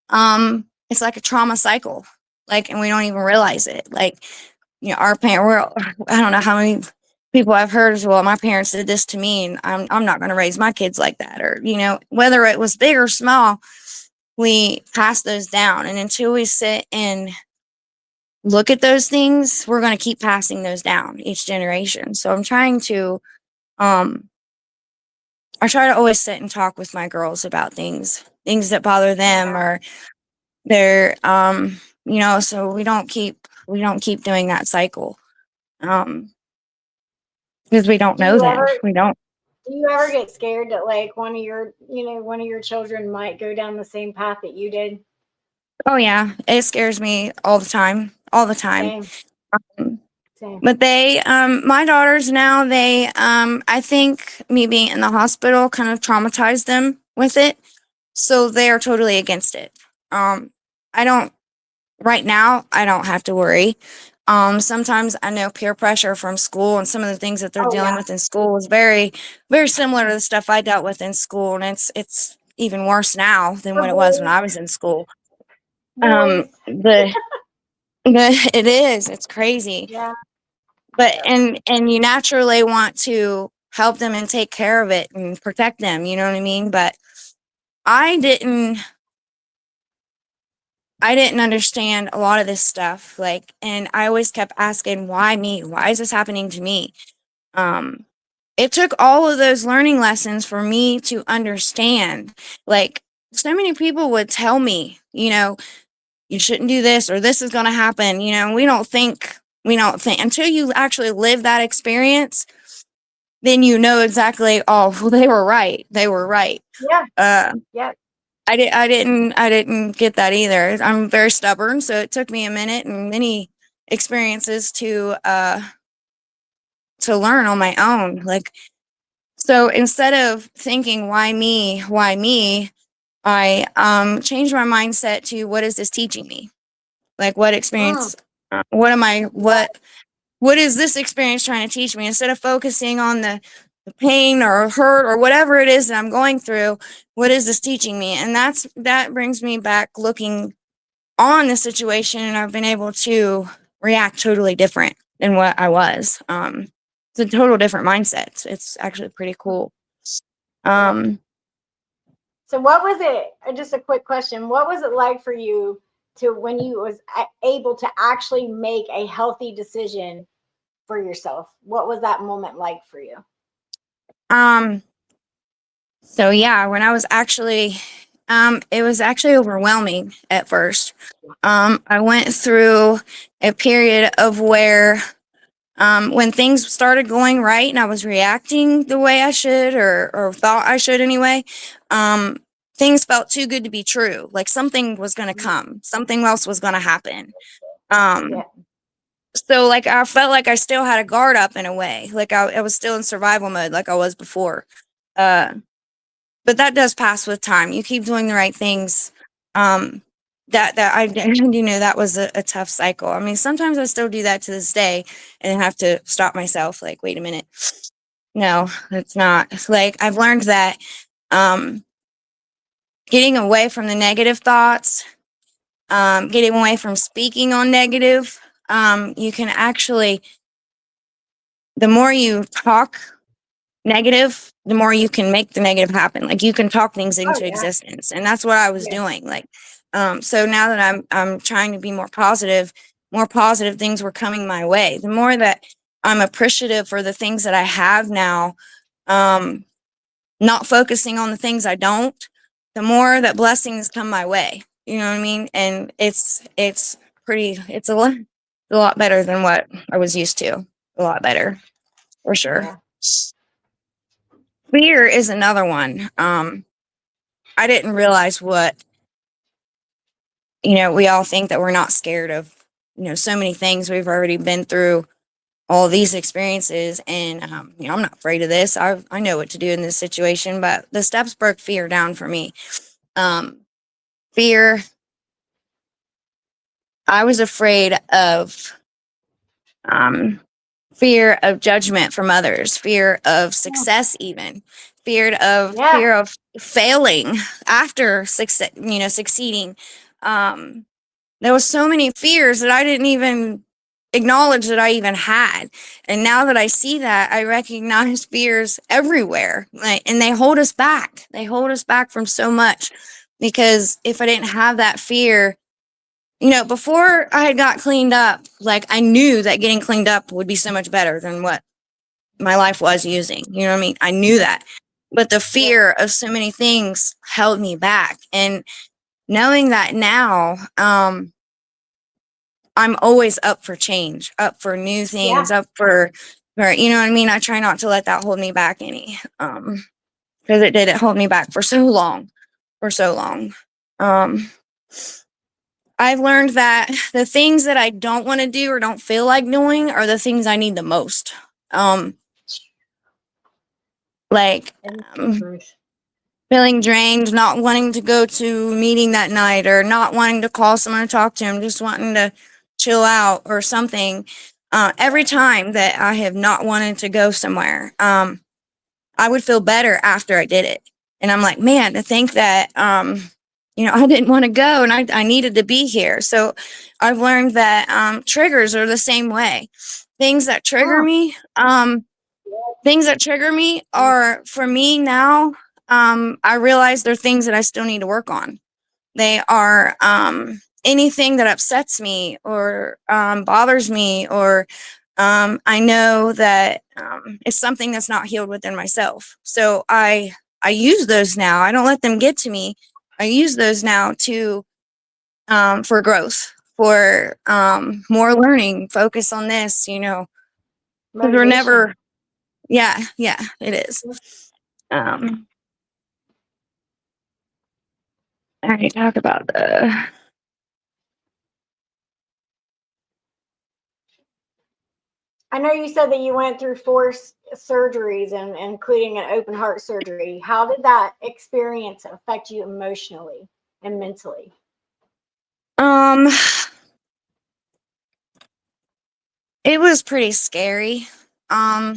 it's like a trauma cycle. Like, and we don't even realize it. Like, our I don't know how many people I've heard as well, my parents did this to me and I'm not going to raise my kids like that. Or, whether it was big or small, we pass those down. And until we sit and look at those things, we're going to keep passing those down each generation. So I'm trying to, I try to always sit and talk with my girls about things that bother them, or they're, so we don't keep doing that cycle. Because we don't know them. We don't. Do you ever get scared that like one of your children might go down the same path that you did? Oh yeah, it scares me all the time. Same. But my daughters now, I think me being in the hospital kind of traumatized them with it, so they are totally against it. Right now, I don't have to worry. Sometimes I know peer pressure from school and some of the things that they're dealing with in school is very, very similar to the stuff I dealt with in school. And it's even worse now than what it was when I was in school. It is, it's crazy. Yeah. But, and you naturally want to help them and take care of it and protect them, you know what I mean? But I didn't understand a lot of this stuff, like, and I always kept asking, why me? Why is this happening to me? It took all of those learning lessons for me to understand. Like, so many people would tell me, you shouldn't do this, or this is going to happen. We don't think until you actually live that experience, then exactly, oh, well, they were right. Yeah. Yeah. I didn't get that either. I'm very stubborn, so it took me a minute and many experiences to learn on my own. Like, so instead of thinking why me, I changed my mindset to, what is this teaching me? Like, what experience? What is this experience trying to teach me? Instead of focusing on the pain or hurt or whatever it is that I'm going through, what is this teaching me? And that brings me back looking on the situation, and I've been able to react totally different than what I was. It's a total different mindset. It's actually pretty cool. So what was it, just a quick question, what was it like for you when you was able to actually make a healthy decision for yourself? What was that moment like for you? So yeah, when I was actually, it was actually overwhelming at first. I went through a period of where, when things started going right and I was reacting the way I should, or thought I should anyway, things felt too good to be true. Like something was going to come, something else was going to happen. So like, I felt like I still had a guard up in a way. Like I was still in survival mode like I was before. But that does pass with time. You keep doing the right things. That was a tough cycle. I mean, sometimes I still do that to this day and have to stop myself. Like, wait a minute. No, it's not. Like, I've learned that getting away from the negative thoughts, getting away from speaking on negative, you can actually, the more you talk negative, the more you can make the negative happen. Like, you can talk things into existence, and that's what I was doing. Like, so now that I'm trying to be more positive, more positive things were coming my way. The more that I'm appreciative for the things that I have now, not focusing on the things I don't, the more that blessings come my way. You know what I mean? And it's a lot better than what I was used to. A lot better, for sure. Yeah. Fear is another one. I didn't realize what, we all think that we're not scared of, so many things. We've already been through all these experiences, and I'm not afraid of this. I know what to do in this situation, but the steps broke fear down for me. Fear, I was afraid of fear of judgment from others, fear of success, even fear of failing after success, succeeding. There was so many fears that I didn't even acknowledge that I even had. And now that I see that, I recognize fears everywhere. And they hold us back. They hold us back from so much, because if I didn't have that fear, before I had got cleaned up, like, I knew that getting cleaned up would be so much better than what my life was using. You know what I mean? I knew that. But the fear of so many things held me back. And knowing that now, I'm always up for change, up for new things, up for, you know what I mean? I try not to let that hold me back any, because it did. It hold me back for so long. I've learned that the things that I don't want to do or don't feel like doing are the things I need the most. Feeling drained, not wanting to go to a meeting that night, or not wanting to call someone to talk to him, just wanting to chill out or something. Every time that I have not wanted to go somewhere, I would feel better after I did it. And I'm like, man, to think that, I didn't want to go, and I needed to be here. So I've learned that triggers are the same way. Things that trigger me are, for me now, I realize they're things that I still need to work on. They are anything that upsets me or bothers me, or I know that it's something that's not healed within myself. So I use those now. I don't let them get to me. I use those now to for growth, for more learning, focus on this, because we're never, yeah, it is. I already talked about I know you said that you went through 4 surgeries, and including an open heart surgery. How did that experience affect you emotionally and mentally? It was pretty scary. I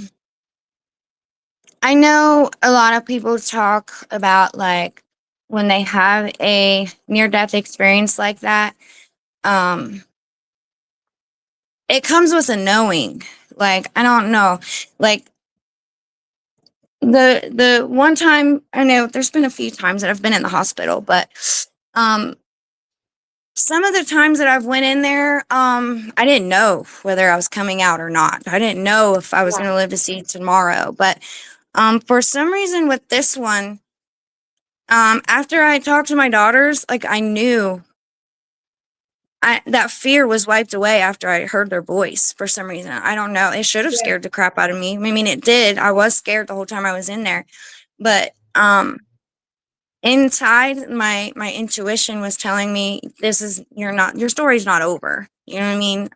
know a lot of people talk about, like, when they have a near-death experience like that, it comes with a knowing. Like, I don't know. Like, the one time, I know there's been a few times that I've been in the hospital, but some of the times that I've went in there, I didn't know whether I was coming out or not. I didn't know if I was going to live to see tomorrow. But for some reason with this one, after I talked to my daughters, like, I knew that fear was wiped away after I heard their voice. For some reason, I don't know. It should have scared the crap out of me. I mean, it did. I was scared the whole time I was in there, but inside, my intuition was telling me, your story's not over. You know what I mean?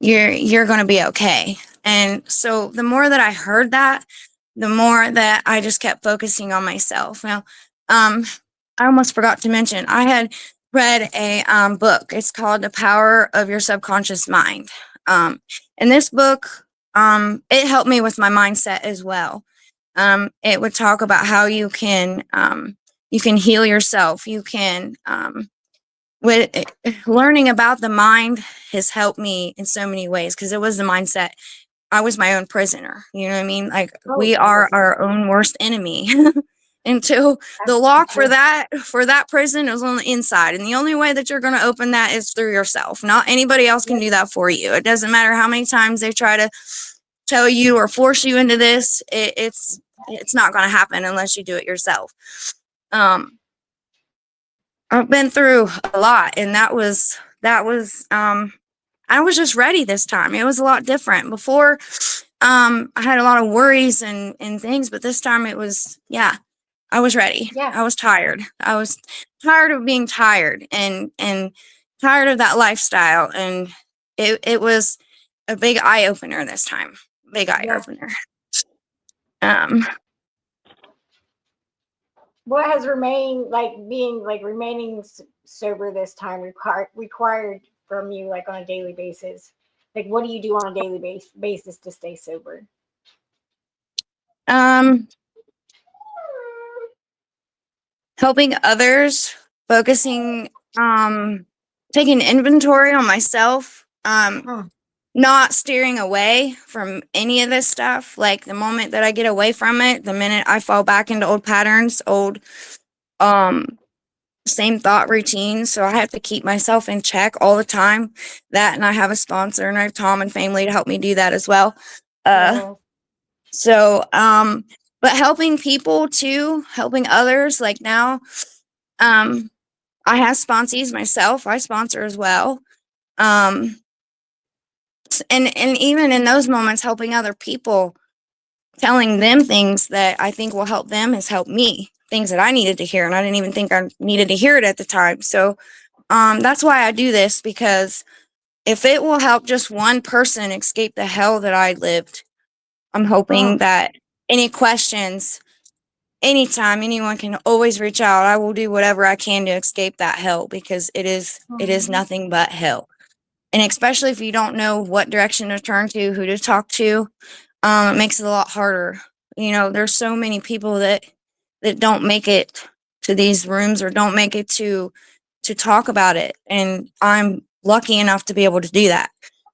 You're going to be okay. And so the more that I heard that, the more that I just kept focusing on myself. Now, I almost forgot to mention, I had read a book. It's called The Power of Your Subconscious Mind. And this book, it helped me with my mindset as well. It would talk about how you can heal yourself. You can, with learning about the mind has helped me in so many ways, because it was the mindset. I was my own prisoner. You know what I mean? Like, we are our own worst enemy. until the lock for that prison is on the inside. And the only way that you're going to open that is through yourself. Not anybody else can do that for you. It doesn't matter how many times they try to tell you or force you into this. It's not going to happen unless you do it yourself. I've been through a lot, and that was I was just ready this time. It was a lot different. Before, I had a lot of worries and things, but this time it was, I was ready. Yeah. I was tired. I was tired of being tired and tired of that lifestyle. And it was a big eye opener this time. Big eye opener. What has remaining sober this time required from you, like on a daily basis? Like, what do you do on a daily basis to stay sober? Helping others, focusing, taking inventory on myself, not steering away from any of this stuff. Like the moment that I get away from it, the minute I fall back into old patterns, same thought routines. So I have to keep myself in check all the time. That, and I have a sponsor, and I have Tom and family to help me do that as well. So, but helping people too, helping others. Like now, I have sponsees myself. I sponsor as well. And even in those moments, helping other people, telling them things that I think will help them has helped me. Things that I needed to hear, and I didn't even think I needed to hear it at the time. So, that's why I do this, because if it will help just one person escape the hell that I lived, I'm hoping that any questions, anytime, anyone can always reach out. I will do whatever I can to escape that hell, because it is nothing but hell. And especially if you don't know what direction to turn to, who to talk to, it makes it a lot harder. You know, there's so many people that don't make it to these rooms or don't make it to talk about it. And I'm lucky enough to be able to do that.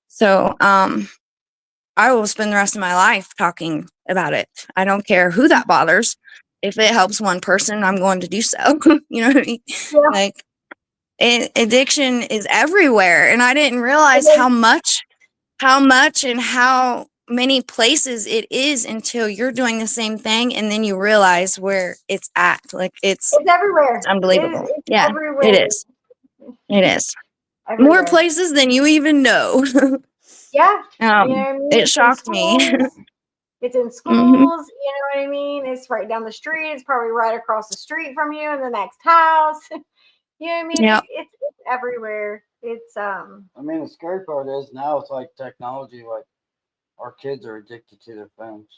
So, I will spend the rest of my life talking about it. I don't care who that bothers. If it helps one person, I'm going to do so. You know what I mean? Yeah. Like, addiction is everywhere. And I didn't realize how much and how many places it is until you're doing the same thing. And then you realize where it's at. Like, it's everywhere. It's unbelievable. It's everywhere. It is. It is. Everywhere. More places than you even know. Yeah. You know what I mean? It shocked me. It's in schools, you know what I mean? It's right down the street. It's probably right across the street from you in the next house. You know what I mean? Yep. It's everywhere. It's I mean, the scary part is now it's like technology. Like our kids are addicted to their phones.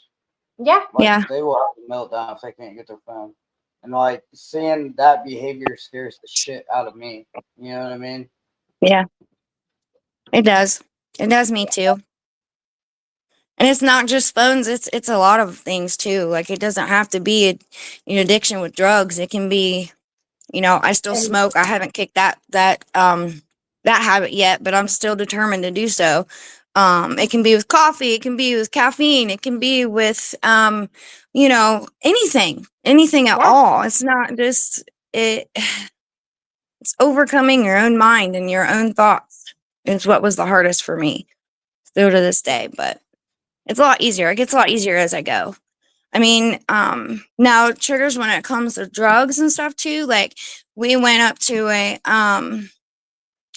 Yeah. Like, they will have to melt down if they can't get their phone. And like seeing that behavior scares the shit out of me. You know what I mean? Yeah. It does. It does me too. And it's not just phones, it's a lot of things too. Like, it doesn't have to be an addiction with drugs. It can be, you know, I still smoke. I haven't kicked that habit yet, but I'm still determined to do so. It can be with coffee, it can be with caffeine, it can be with you know, anything at all. It's not just it's overcoming your own mind and your own thoughts is what was the hardest for me still to this day, but it's a lot easier. It gets a lot easier as I go. I mean, now triggers when it comes to drugs and stuff too. Like, we went up to a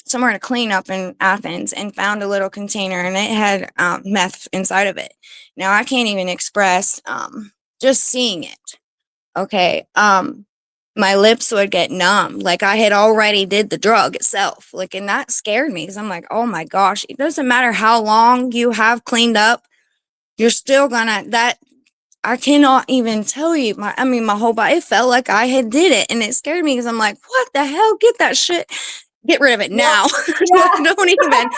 somewhere to clean up in Athens and found a little container, and it had meth inside of it. Now I can't even express just seeing it. Okay. My lips would get numb. Like, I had already did the drug itself. Like, and that scared me, because I'm like, oh my gosh, it doesn't matter how long you have cleaned up, you're still gonna, I cannot even tell you, my whole body, it felt like I had did it, and it scared me, because I'm like, what the hell? Get that shit. Get rid of it now. Don't even.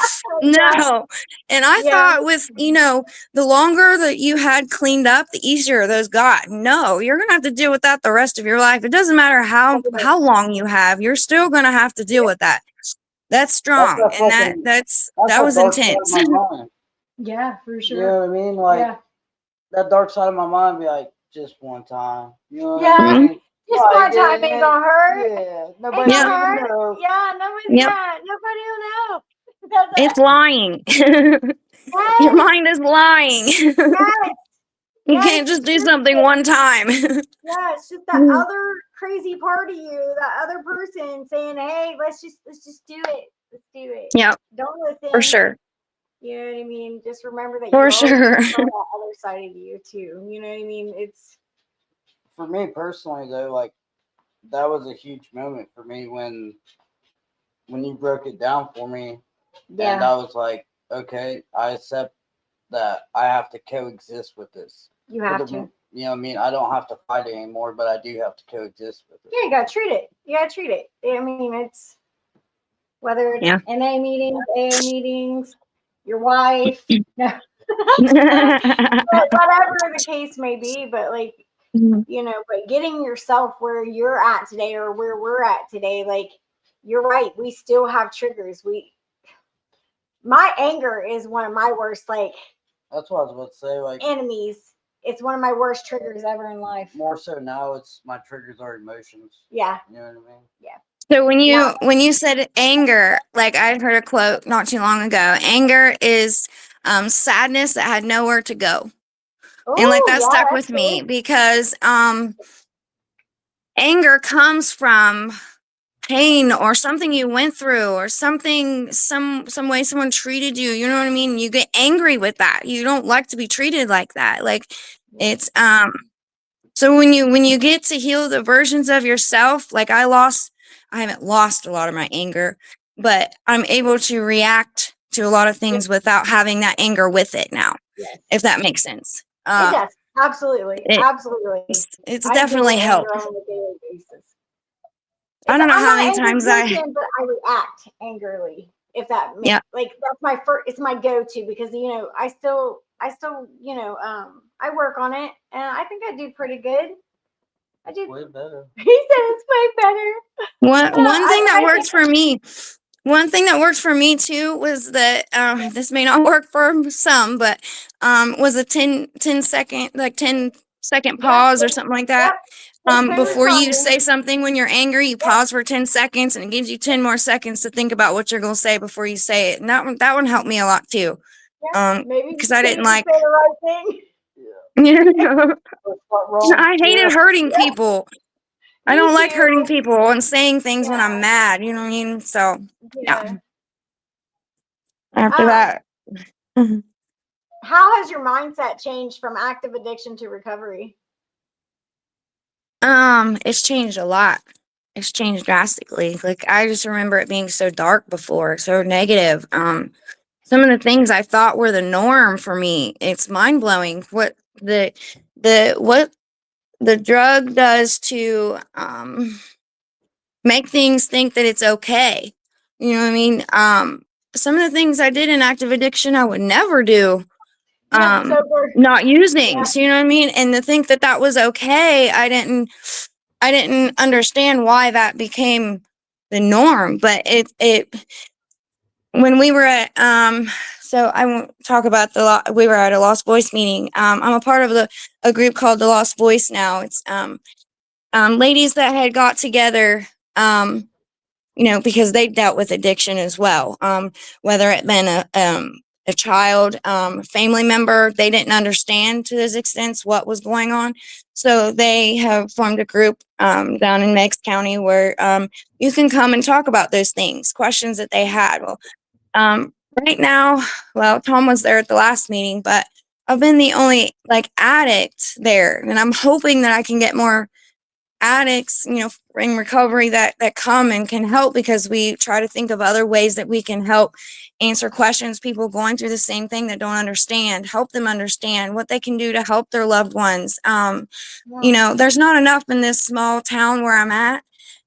No. And I thought with, you know, the longer that you had cleaned up, the easier those got. No, you're going to have to deal with that the rest of your life. It doesn't matter how long you have, you're still going to have to deal with that. That's strong. And that was intense. Yeah, for sure. You know what I mean? Like, that dark side of my mind be like, just one time. You know what Yeah. I mean? Just Like, one time ain't gonna hurt. Yeah, Ain't nobody's gonna Yeah. gonna hurt. know. Yeah, nobody's Yep. yeah, nobody will know. That's It's it. lying. Your Yes, mind is lying. yes, You yes. can't just It's do just something one time. yeah, it's just that other crazy part of you, that other person saying, "Hey, let's just do it. Let's do it." Yep, Don't for listen. sure. You know what I mean? Just remember that For you always sure. saw that other side of you too. You know what I mean? It's For me personally, though, like that was a huge moment for me when you broke it down for me, and yeah, I was like, okay, I accept that I have to coexist with this. you For have the, to. you know what I mean? I don't have to fight it anymore, but I do have to coexist with it. Yeah, you gotta treat it. You gotta treat it. I mean, it's whether it's Yeah. NA meetings, AA meetings, your wife, no, but whatever the case may be. But like, you know, but getting yourself where you're at today or where we're at today, like you're right. We still have triggers. My anger is one of my worst like That's what I was about to say. Like enemies. It's one of my worst triggers ever in life. more so now, it's my triggers are emotions. Yeah. You know what I mean? Yeah. So when Now, you said anger, like I heard a quote not too long ago, anger is sadness that had nowhere to go. And like oh that yeah, stuck that's with me good. because anger comes from pain or something you went through or something some way someone treated you, you know what I mean? You get angry with that. You don't like to be treated like that. Like it's so when you get to heal the versions of yourself, like I haven't lost a lot of my anger, but I'm able to react to a lot of Yes, things without having that anger with it now, yes. if that makes sense. It does. Absolutely. It Absolutely. it's I deal definitely with anger helped. on a daily basis. I It's don't know I'm how not an many angry times person, but I react angrily. If that makes yeah. like that's my first, it's my go-to because you know I still you know I work on it and I think I do pretty good. I do. Way better. He said it's way better. One thing that I think worked for me, one thing that worked for me too was that this may not work for some, but was a 10 second, like 10-second yeah, pause or something like yep. that. Take turns Before you talking. say something when you're angry, you Yep, pause for 10 seconds and it gives you 10 more seconds to think about what you're going to say before you say it. And that one helped me a lot too. yep. Maybe Because I so you didn't can like, say the right thing. What's wrong? I Yeah. hated hurting people. I Me don't like too. hurting people and saying things when I'm Yeah, mad, you know what I mean? So, yeah, yeah. after Um, that. how has your mindset changed from active addiction to recovery? It's changed a lot. It's changed drastically. Like I just remember it being so dark before, so negative. Some of the things I thought were the norm for me, it's mind blowing what what the drug does to make things think that it's okay. You know what I mean? Some of the things I did in active addiction I would never do Yeah, um sober. not using. Yeah, So you know what I mean? And to think that that was okay, I didn't understand why that became the norm, but it when we were at so I won't talk about we were at a Lost Voice meeting. I'm a part of a group called the Lost Voice now. It's ladies that had got together you know, because they dealt with addiction as well. Whether it been a child, family member, they didn't understand to this extent what was going on. So they have formed a group down in Meigs County where you can come and talk about those things, questions that they had. Well, right now, well, Tom was there at the last meeting, but I've been the only like addict there, and I'm hoping that I can get more addicts, you know, in recovery that come and can help because we try to think of other ways that we can help answer questions people going through the same thing that don't understand, help them understand what they can do to help their loved ones. You yeah, know, there's not enough in this small town where I'm at.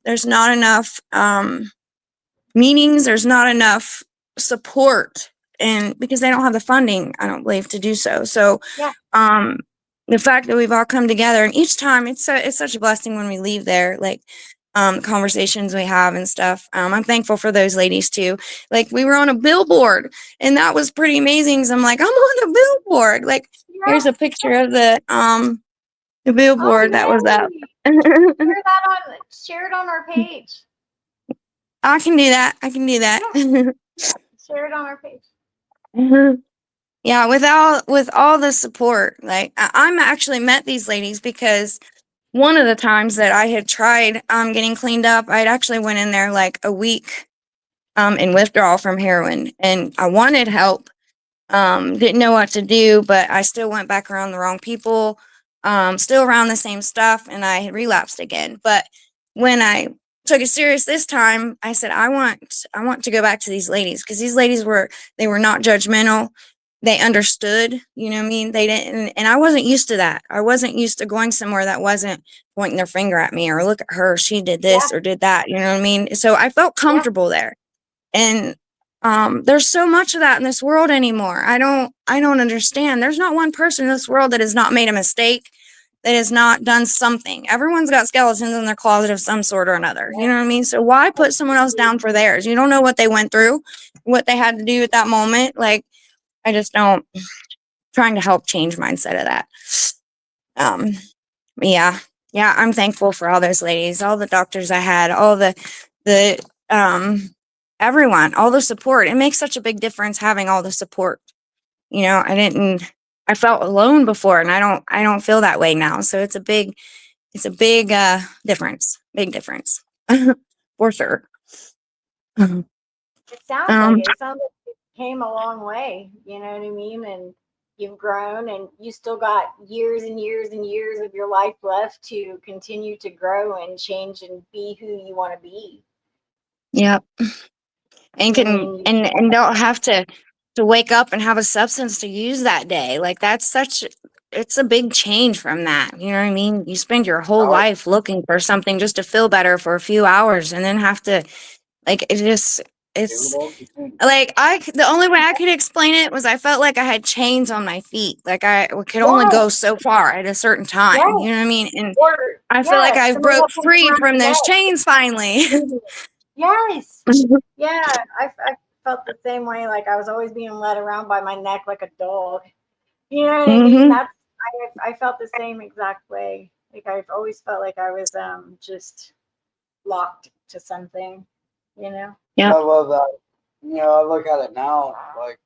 There's not enough meetings, there's not enough support, and because they don't have the funding, I don't believe, to do so. So yeah, um the fact that we've all come together, and each time it's such a blessing when we leave there, like conversations we have and stuff. I'm thankful for those ladies too. Like we were on a billboard and that was pretty amazing. So I'm like, I'm on a billboard. Like yeah. here's a picture of the The billboard that was up. Share it on our page. I can do that. I can do that. Share it on our page. Yeah, with all the support, like I'm actually met these ladies because one of the times that I had tried getting cleaned up, I'd actually went in there like a week in withdrawal from heroin, and I wanted help. Didn't know what to do, but I still went back around the wrong people, still around the same stuff, and I had relapsed again. But when I took it serious this time, I said, I want to go back to these ladies, because these ladies were not judgmental. They understood, you know what I mean? They didn't, and I wasn't used to that. I wasn't used to going somewhere that wasn't pointing their finger at me or look at her, she did this or did that, you know what I mean? So I felt comfortable there. And there's so much of that in this world anymore. I don't understand. There's not one person in this world that has not made a mistake, that has not done something. Everyone's got skeletons in their closet of some sort or another. You know what I mean? So why put someone else down for theirs? You don't know what they went through, what they had to do at that moment. Like, I just don't, trying to help change mindset of that. Yeah, I'm thankful for all those ladies, all the doctors I had, all the everyone, all the support. It makes such a big difference having all the support. You know, I felt alone before, and I don't feel that way now. So it's a big difference, big difference for sure. It sounds like you came a long way, you know what I mean? And you've grown, and you still got years and years and years of your life left to continue to grow and change and be who you want to be. Yep. And and don't have to wake up and have a substance to use that day. Like, it's a big change from that. You know what I mean? You spend your whole life looking for something just to feel better for a few hours, and then have to, like, it's like, the only way I could explain it was I felt like I had chains on my feet. Like, I could only go so far at a certain time. You know what I mean? And I feel like I broke free from those chains finally. Yes. Yeah, I felt the same way. Like, I was always being led around by my neck like a dog. You know what I mean? I felt the same exact way. Like, I've always felt like I was just locked to something, you know? Yeah. I love that. You know, I look at it now, like,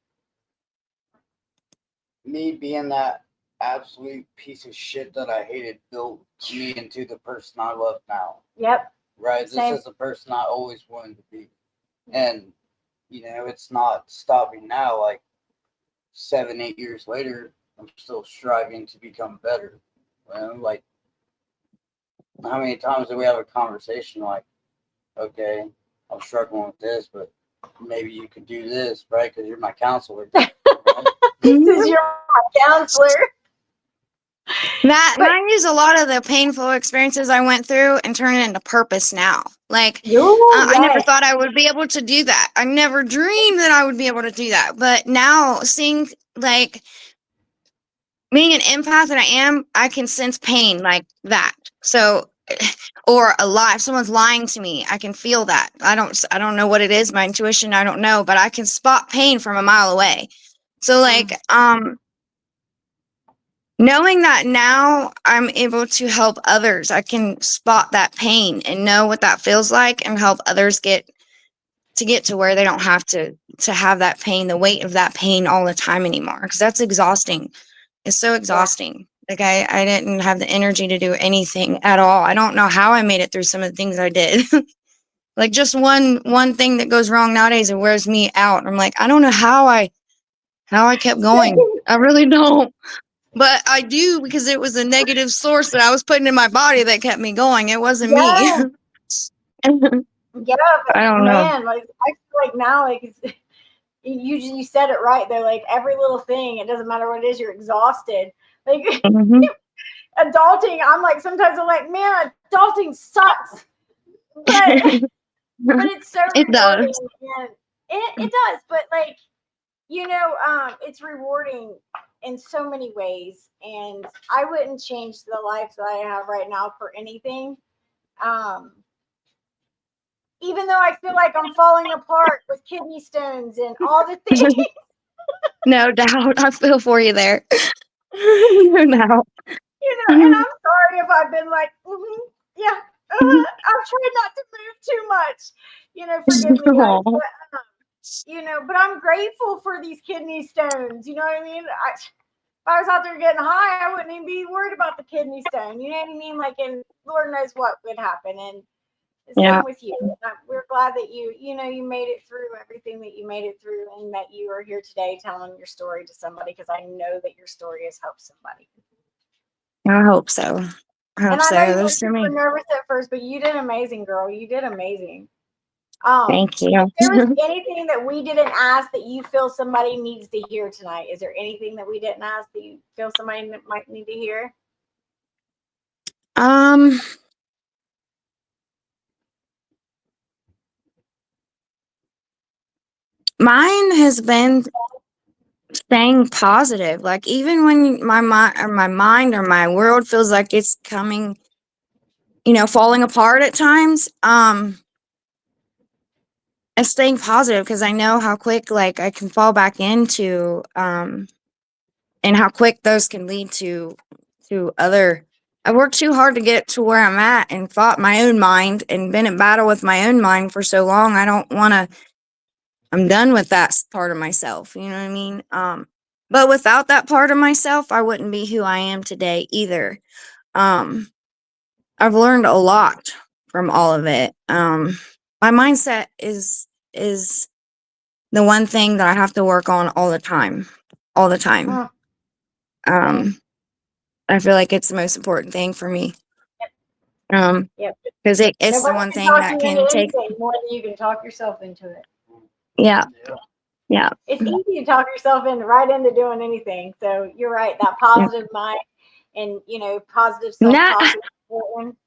me being that absolute piece of shit that I hated built me into the person I love now. Yep. Right? This is the person I always wanted to be. And, you know, it's not stopping now. Like, 7-8 years later, I'm still striving to become better. Well, like, how many times do we have a conversation like, okay, I'm struggling with this, but maybe you could do this, right? Because you're my counselor. Because you're my counselor. I use a lot of the painful experiences I went through and turn it into purpose now. Like, I never thought I would be able to do that. I never dreamed that I would be able to do that. But now, seeing, like, being an empath that I am, I can sense pain like that. So, or a lie. If someone's lying to me, I can feel that. I don't know what it is. My intuition, I don't know, but I can spot pain from a mile away. So, like, knowing that now I'm able to help others, I can spot that pain and know what that feels like, and help others get to where they don't have to have that pain, the weight of that pain all the time anymore. Because that's exhausting. It's so exhausting. Like, I didn't have the energy to do anything at all. I don't know how I made it through some of the things I did. Like, just one thing that goes wrong nowadays, it wears me out. I'm like, I don't know how I kept going. I really don't. But I do, because it was a negative source that I was putting in my body that kept me going. It wasn't me. Yeah, but I don't know. Like, I feel like now, like, you said it right. They're like, every little thing, it doesn't matter what it is, you're exhausted. Like, adulting, I'm like, sometimes I'm like, man, adulting sucks. But it's so It rewarding. does. And it does, but, like, you know, it's rewarding in so many ways, and I wouldn't change the life that I have right now for anything. Even though I feel like I'm falling apart with kidney stones and all the things. No doubt. I feel for you there. No doubt. You know, and I'm sorry if I've been like, yeah, I've tried not to move too much. Forgive me, guys. Aw. But I'm grateful for these kidney stones. You know what I mean? If I was out there getting high, I wouldn't even be worried about the kidney stone. You know what I mean? Like, and Lord knows what would happen. And the Yeah. same with you. We're glad that you made it through everything that you made it through, and that you are here today telling your story to somebody, because I know that your story has helped somebody. I hope so. I hope And I so. know you were There's so super many. nervous at first, but you did amazing, girl. You did amazing. Thank you. If there was anything that we didn't ask that you feel somebody needs to hear tonight, is there anything that we didn't ask that you feel somebody might need to hear? Mine has been staying positive. Like even when my mind or my world feels like it's coming, falling apart at times, it's staying positive because I know how quick like I can fall back into and how quick those can lead to other. I worked too hard to get to where I'm at and fought my own mind and been in battle with my own mind for so long. I don't want to. I'm done with that part of myself. You know what I mean? But without that part of myself, I wouldn't be who I am today either. Um, I've learned a lot from all of it. My mindset is the one thing that I have to work on all the time, all the time. I feel like it's the most important thing for me. Yep. Because it's the Nobody one can thing talk that you can into take. anything more than you can talk yourself into it. Yeah, yeah, It's easy to talk yourself right into doing anything. So you're right. That positive mind and positive Not, self-talk is important.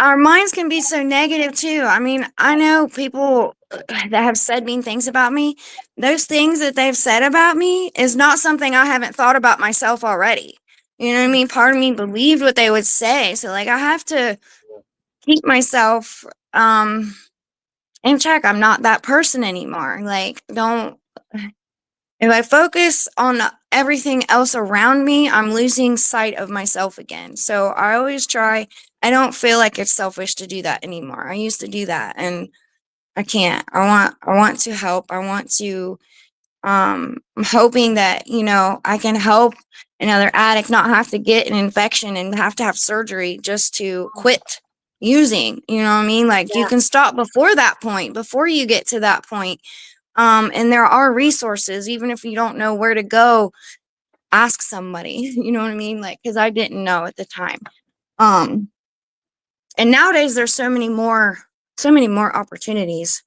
our minds can be so negative too. I mean, I know people that have said mean things about me. Those things that they've said about me is not something I haven't thought about myself already. You know what I mean? Part of me believed what they would say. So like I have to keep myself in check. I'm not that person anymore. Like don't if I focus on everything else around me, I'm losing sight of myself again. So I always try. I don't feel like it's selfish to do that anymore. I used to do that and I can't. I want to help. I want to I'm hoping that, I can help another addict not have to get an infection and have to have surgery just to quit using. You know what I mean? Like you Yeah. can stop before that point, before you get to that point. And there are resources, even if you don't know where to go, ask somebody. You know what I mean? Like, because I didn't know at the time. And nowadays there's so many more opportunities,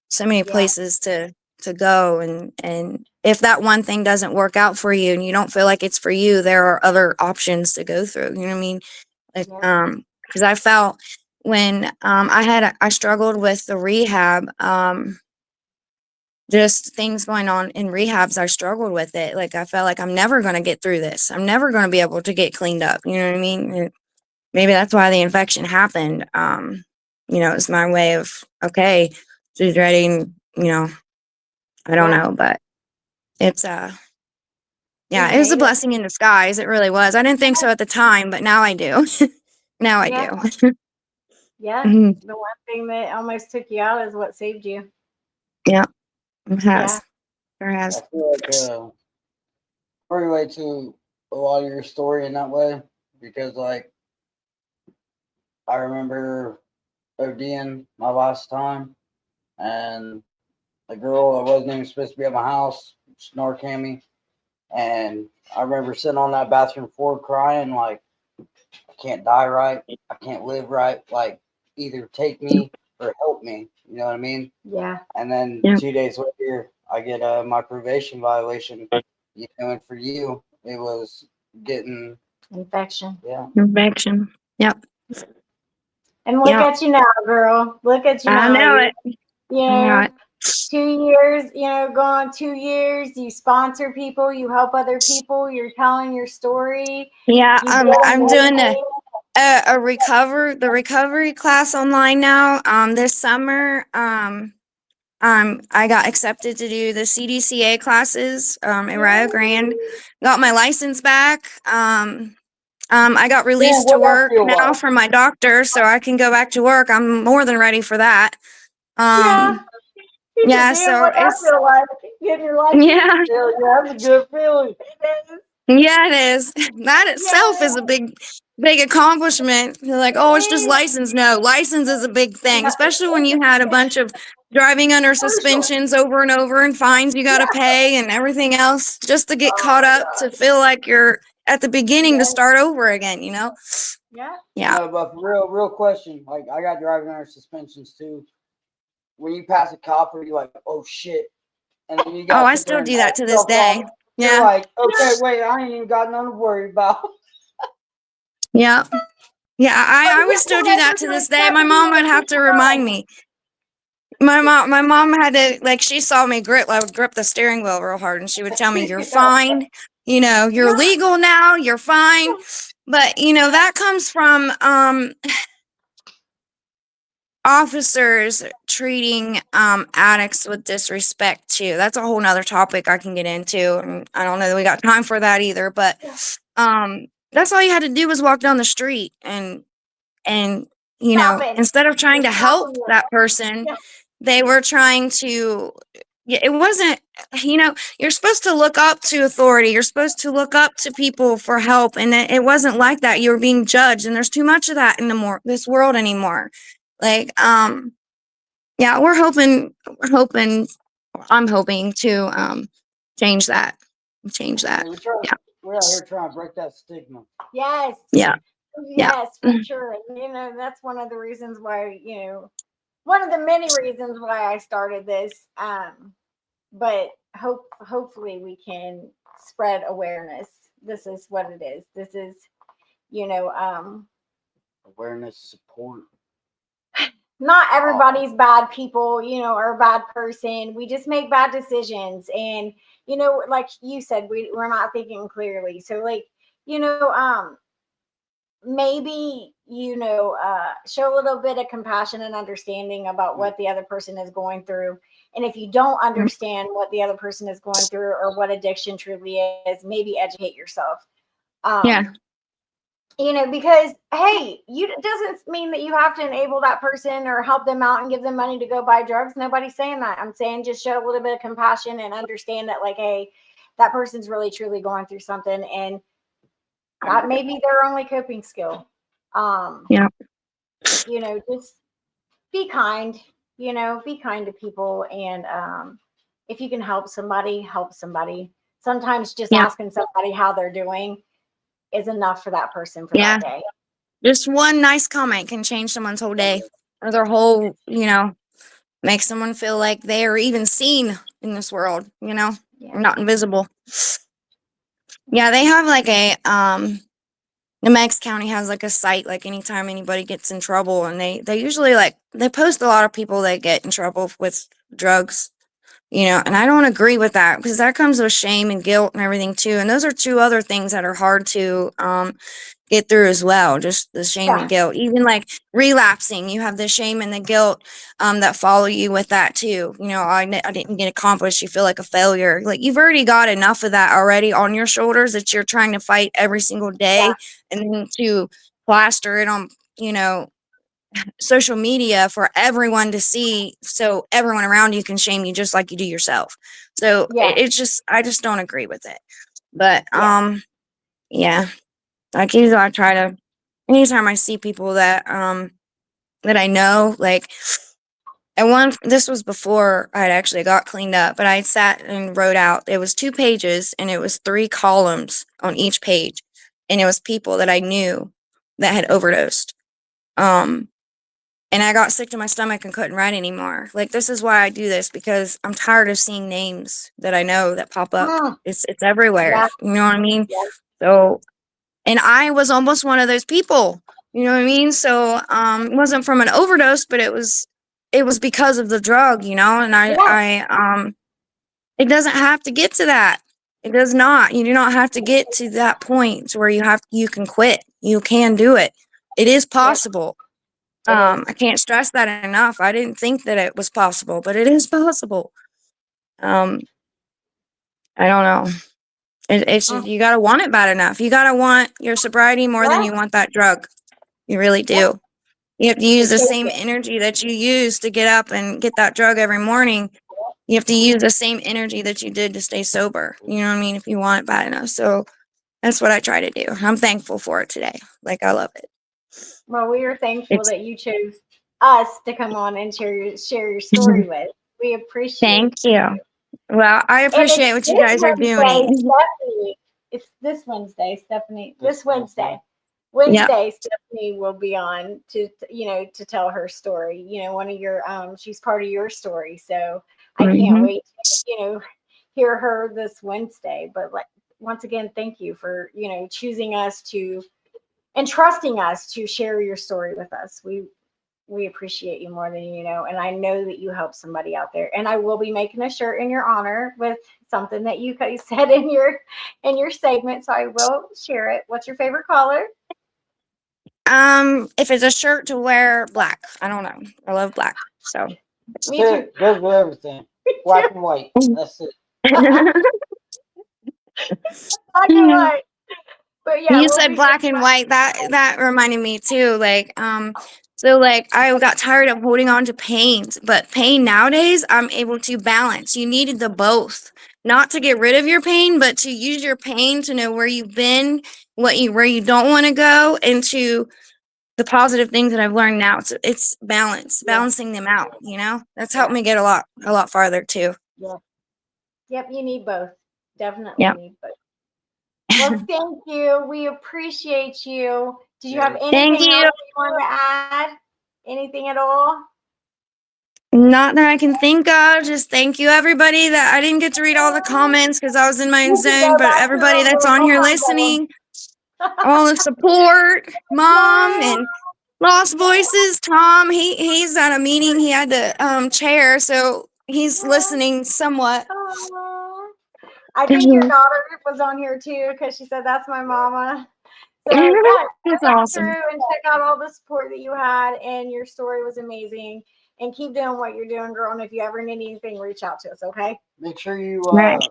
so many Yeah. places to go. And if that one thing doesn't work out for you and you don't feel like it's for you, there are other options to go through. You know what I mean? Like, Yeah. because I felt when I struggled with the rehab, just things going on in rehabs, I struggled with it. Like I felt like I'm never going to get through this. I'm never going to be able to get cleaned up. You know what I mean? And maybe that's why the infection happened. It's my way of, okay, she's ready. And, I don't know, but it's, yeah, it was a blessing in disguise. It really was. I didn't think so at the time, but now I do. Now I do. Yeah. Mhm. The one thing that almost took you out is what saved you. Yeah, it has. Yeah. Sure has. I feel like I relate to a lot of your story in that way because, like, I remember ODing my last time, and the girl I wasn't even supposed to be at my house snarked me, and I remember sitting on that bathroom floor crying like, I can't die right, I can't live right, like either take me or help me. You know what I mean? Yeah. And then Yeah. 2 days later, I get my probation violation. And for you, it was getting Infection. yeah. Infection. Yep. And look Yep. at you now, girl. Look at you I now. know it. You I know know, it. 2 years, gone 2 years. You sponsor people, you help other people, you're telling your story. Yeah, You I'm doing build the recovery class online now. This summer, I got accepted to do the CDCA classes in Rio Grande. Got my license back. I got released to what that work feel now like? from my doctor, so I can go back to work. I'm more than ready for that. Yeah. He said, Yeah, damn, so what I it's feel like getting your license. yeah, Yeah, that's a good feeling. yeah, it is. That itself Yeah, is a big accomplishment. You're like, it oh, it's just is. license. No, license is a big thing, Yeah, especially when you had a bunch of driving under crucial. suspensions over and over and fines you got to Yeah. pay and everything else just to get Oh caught my up to God. feel like you're at the beginning to Yeah. start over again, you know? Yeah. Yeah. No, but for real question. Like I got driving under suspensions too. When you pass a cop, are you like, oh shit? And then you Oh, gotta I sit there still and do knock that to this yourself day. off. You're Yeah. like, okay, wait, I ain't even got nothing to worry about. Yeah. Yeah. But I would you still have do to that to this day. accept My being mom would a have to people remind girl. me. My mom had to, like, she saw me grip, I would grip the steering wheel real hard and she would tell me, you're Yeah. fine. You know, you're Yeah. legal now, you're fine. But, you know, that comes from officers treating addicts with disrespect too. That's a whole nother topic I can get into. And I don't know that we got time for that either, but Yeah. that's all you had to do was walk down the street and you know, Stopping. instead of trying to Just help stopping you. that person, Yeah. they were trying to, yeah, it wasn't, you know, you're supposed to look up to authority, you're supposed to look up to people for help, and it wasn't like that. You were being judged, and there's too much of that in this world anymore. Like yeah, I'm hoping to change that. Yeah, Yeah. we're out here trying to break that stigma. Yes. Yeah. Yeah. Yes, for sure. And you know, that's one of the reasons why, one of the many reasons why I started this. But hopefully we can spread awareness. This is what it is. This is, you know, Awareness, support. not everybody's bad people, or a bad person. We just make bad decisions. And, like you said, we're not thinking clearly. So like, maybe, show a little bit of compassion and understanding about what the other person is going through. And if you don't understand what the other person is going through or what addiction truly is, maybe educate yourself. Yeah. Because hey, it doesn't mean that you have to enable that person or help them out and give them money to go buy drugs. Nobody's saying that. I'm saying just show a little bit of compassion and understand that, like, hey, that person's really truly going through something, and that may be their only coping skill. Yeah. Just be kind. Be kind to people, and if you can help somebody, help somebody. Sometimes just Yeah. asking somebody how they're doing is enough for that person for Yeah. that day. Just one nice comment can change someone's whole day or their whole, make someone feel like they are even seen in this world, Yeah. not invisible. Yeah, they have like New Mexico County has like a site, like anytime anybody gets in trouble, and they usually they post a lot of people that get in trouble with drugs, and I don't agree with that because that comes with shame and guilt and everything too. And those are two other things that are hard to get through as well, just the shame Yeah. and guilt. Even like relapsing, you have the shame and the guilt that follow you with that too. I didn't get accomplished, you feel like a failure. Like, you've already got enough of that already on your shoulders that you're trying to fight every single day. And then to plaster it on social media for everyone to see, so everyone around you can shame you just like you do yourself. So Yeah. it's just, I just don't agree with it. But yeah, like, usually I try to, anytime I see people that that I know, like, and this was before I had actually got cleaned up, but I sat and wrote out, it was 2 pages and it was 3 columns on each page, and it was people that I knew that had overdosed. And I got sick to my stomach and couldn't write anymore. Like, this is why I do this, because I'm tired of seeing names that I know that pop up. It's everywhere. Yeah. You know what I mean? Yeah. So, and I was almost one of those people. You know what I mean? So, it wasn't from an overdose, but it was because of the drug, and it doesn't have to get to that. It does not. You do not have to get to that point where you can quit. You can do it. It is possible. It is. I can't stress that enough. I didn't think that it was possible, but it is possible. I don't know. It's just, you gotta want it bad enough. You gotta want your sobriety more than you want that drug. You really do. You have to use the same energy that you use to get up and get that drug every morning. You have to use the same energy that you did to stay sober. You know what I mean? If you want it bad enough. So that's what I try to do. I'm thankful for it today. Like, I love it. Well, we are thankful that you chose us to come on and share your story with. We appreciate Thank you. Well, I appreciate what you guys are doing. Stephanie, it's this Wednesday, Stephanie. This Wednesday. Wednesday, Stephanie will be on to tell her story. One of your she's part of your story. So I can't wait to, hear her this Wednesday. But once again, thank you for, choosing us to and trusting us to share your story with us. We appreciate you more than you know, and I know that you help somebody out there. And I will be making a shirt in your honor with something that you guys said in your segment, so I will share it. What's your favorite color? If it's a shirt to wear, black. I don't know. I love black. So Me too. Goes with everything. Black and white. That's it. Black and white. But yeah, you said black and white. That reminded me too. So I got tired of holding on to pains, but pain nowadays I'm able to balance. You needed the both, not to get rid of your pain, but to use your pain to know where you've been, where you don't want to go, and to the positive things that I've learned now. It's balance, balancing them out. That's helped me get a lot farther too. Yeah. Yep. You need both. Definitely need both. Well, thank you. We appreciate you. Did you have anything else you wanted to add? Anything at all? Not that I can think of. Just thank you, everybody. That I didn't get to read all the comments because I was in my own zone. But everybody that's on here listening, all the support, Mom and Lost Voices, Tom. He's at a meeting. He had to chair, so he's listening somewhat. I think your daughter was on here too because she said that's my mama. So yeah, that's awesome. Through and check out all the support that you had, and your story was amazing. And keep doing what you're doing, girl. And if you ever need anything, reach out to us. Okay. Make sure you post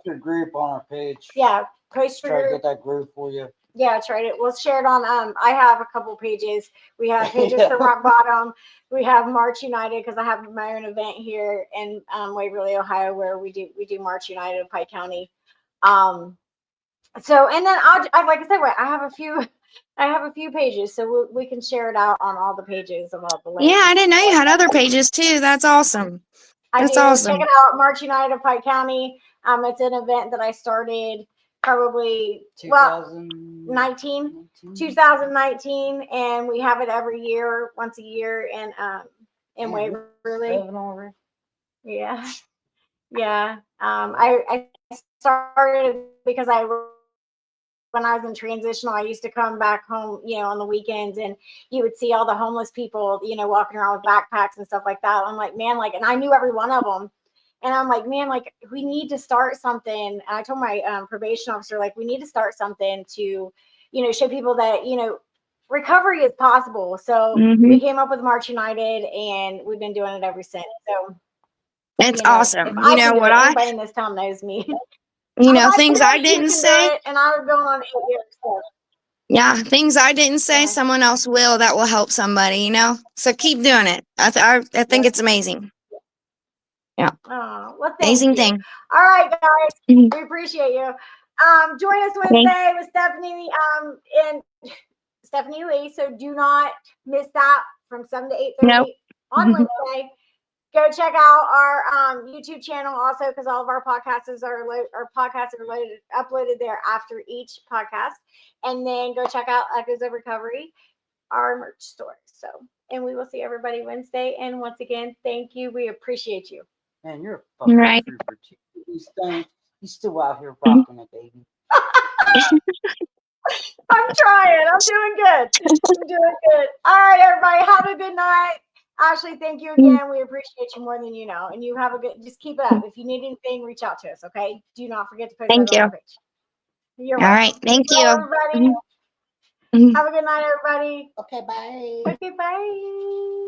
your group on our page. Yeah, post your group. Try to get that group for you. Yeah, try it. We'll share it on. I have a couple pages. We have pages for Rock Bottom. We have March United because I have my own event here in Waverly, Ohio, where we do March United of Pike County. So and then I like I said, I have a few pages, so we can share it out on all the pages of all the links. Yeah, I didn't know you had other pages too. That's awesome. That's awesome. Check it out, March United of Pike County. It's an event that I started probably 2019, and we have it every year, once a year in Waverly. Yeah. I started because when I was in transitional, I used to come back home, on the weekends, and you would see all the homeless people, walking around with backpacks and stuff like that. I'm like, man, and I knew every one of them. And I'm like, man, we need to start something. And I told my probation officer, we need to start something to, show people that, recovery is possible. So we came up with March United, and we've been doing it ever since. So it's awesome. Everybody in this town knows me. Things I didn't say. And I was going on 8 years. So. Yeah, things I didn't say, someone else will that will help somebody, So keep doing it. I think it's amazing. Yeah. Oh, well, amazing thing. All right, guys. We appreciate you. Join us Wednesday with Stephanie and Stephanie Lee. So do not miss that from 7 to 8:30 on Wednesday. Go check out our YouTube channel also, because all of our podcasts are uploaded there after each podcast. And then go check out Echoes of Recovery, our merch store. So, and we will see everybody Wednesday. And once again, thank you. We appreciate you. Man, you're a fucking trooper too. He's still out here rocking it, baby. I'm trying. I'm doing good. All right, everybody. Have a good night. Ashely, thank you again. We appreciate you more than you know. And you have just keep it up. If you need anything, reach out to us, okay? Do not forget to post that on our page. You're welcome. All right. Thank you. Everybody. Have a good night, everybody. Okay, bye. Okay, bye.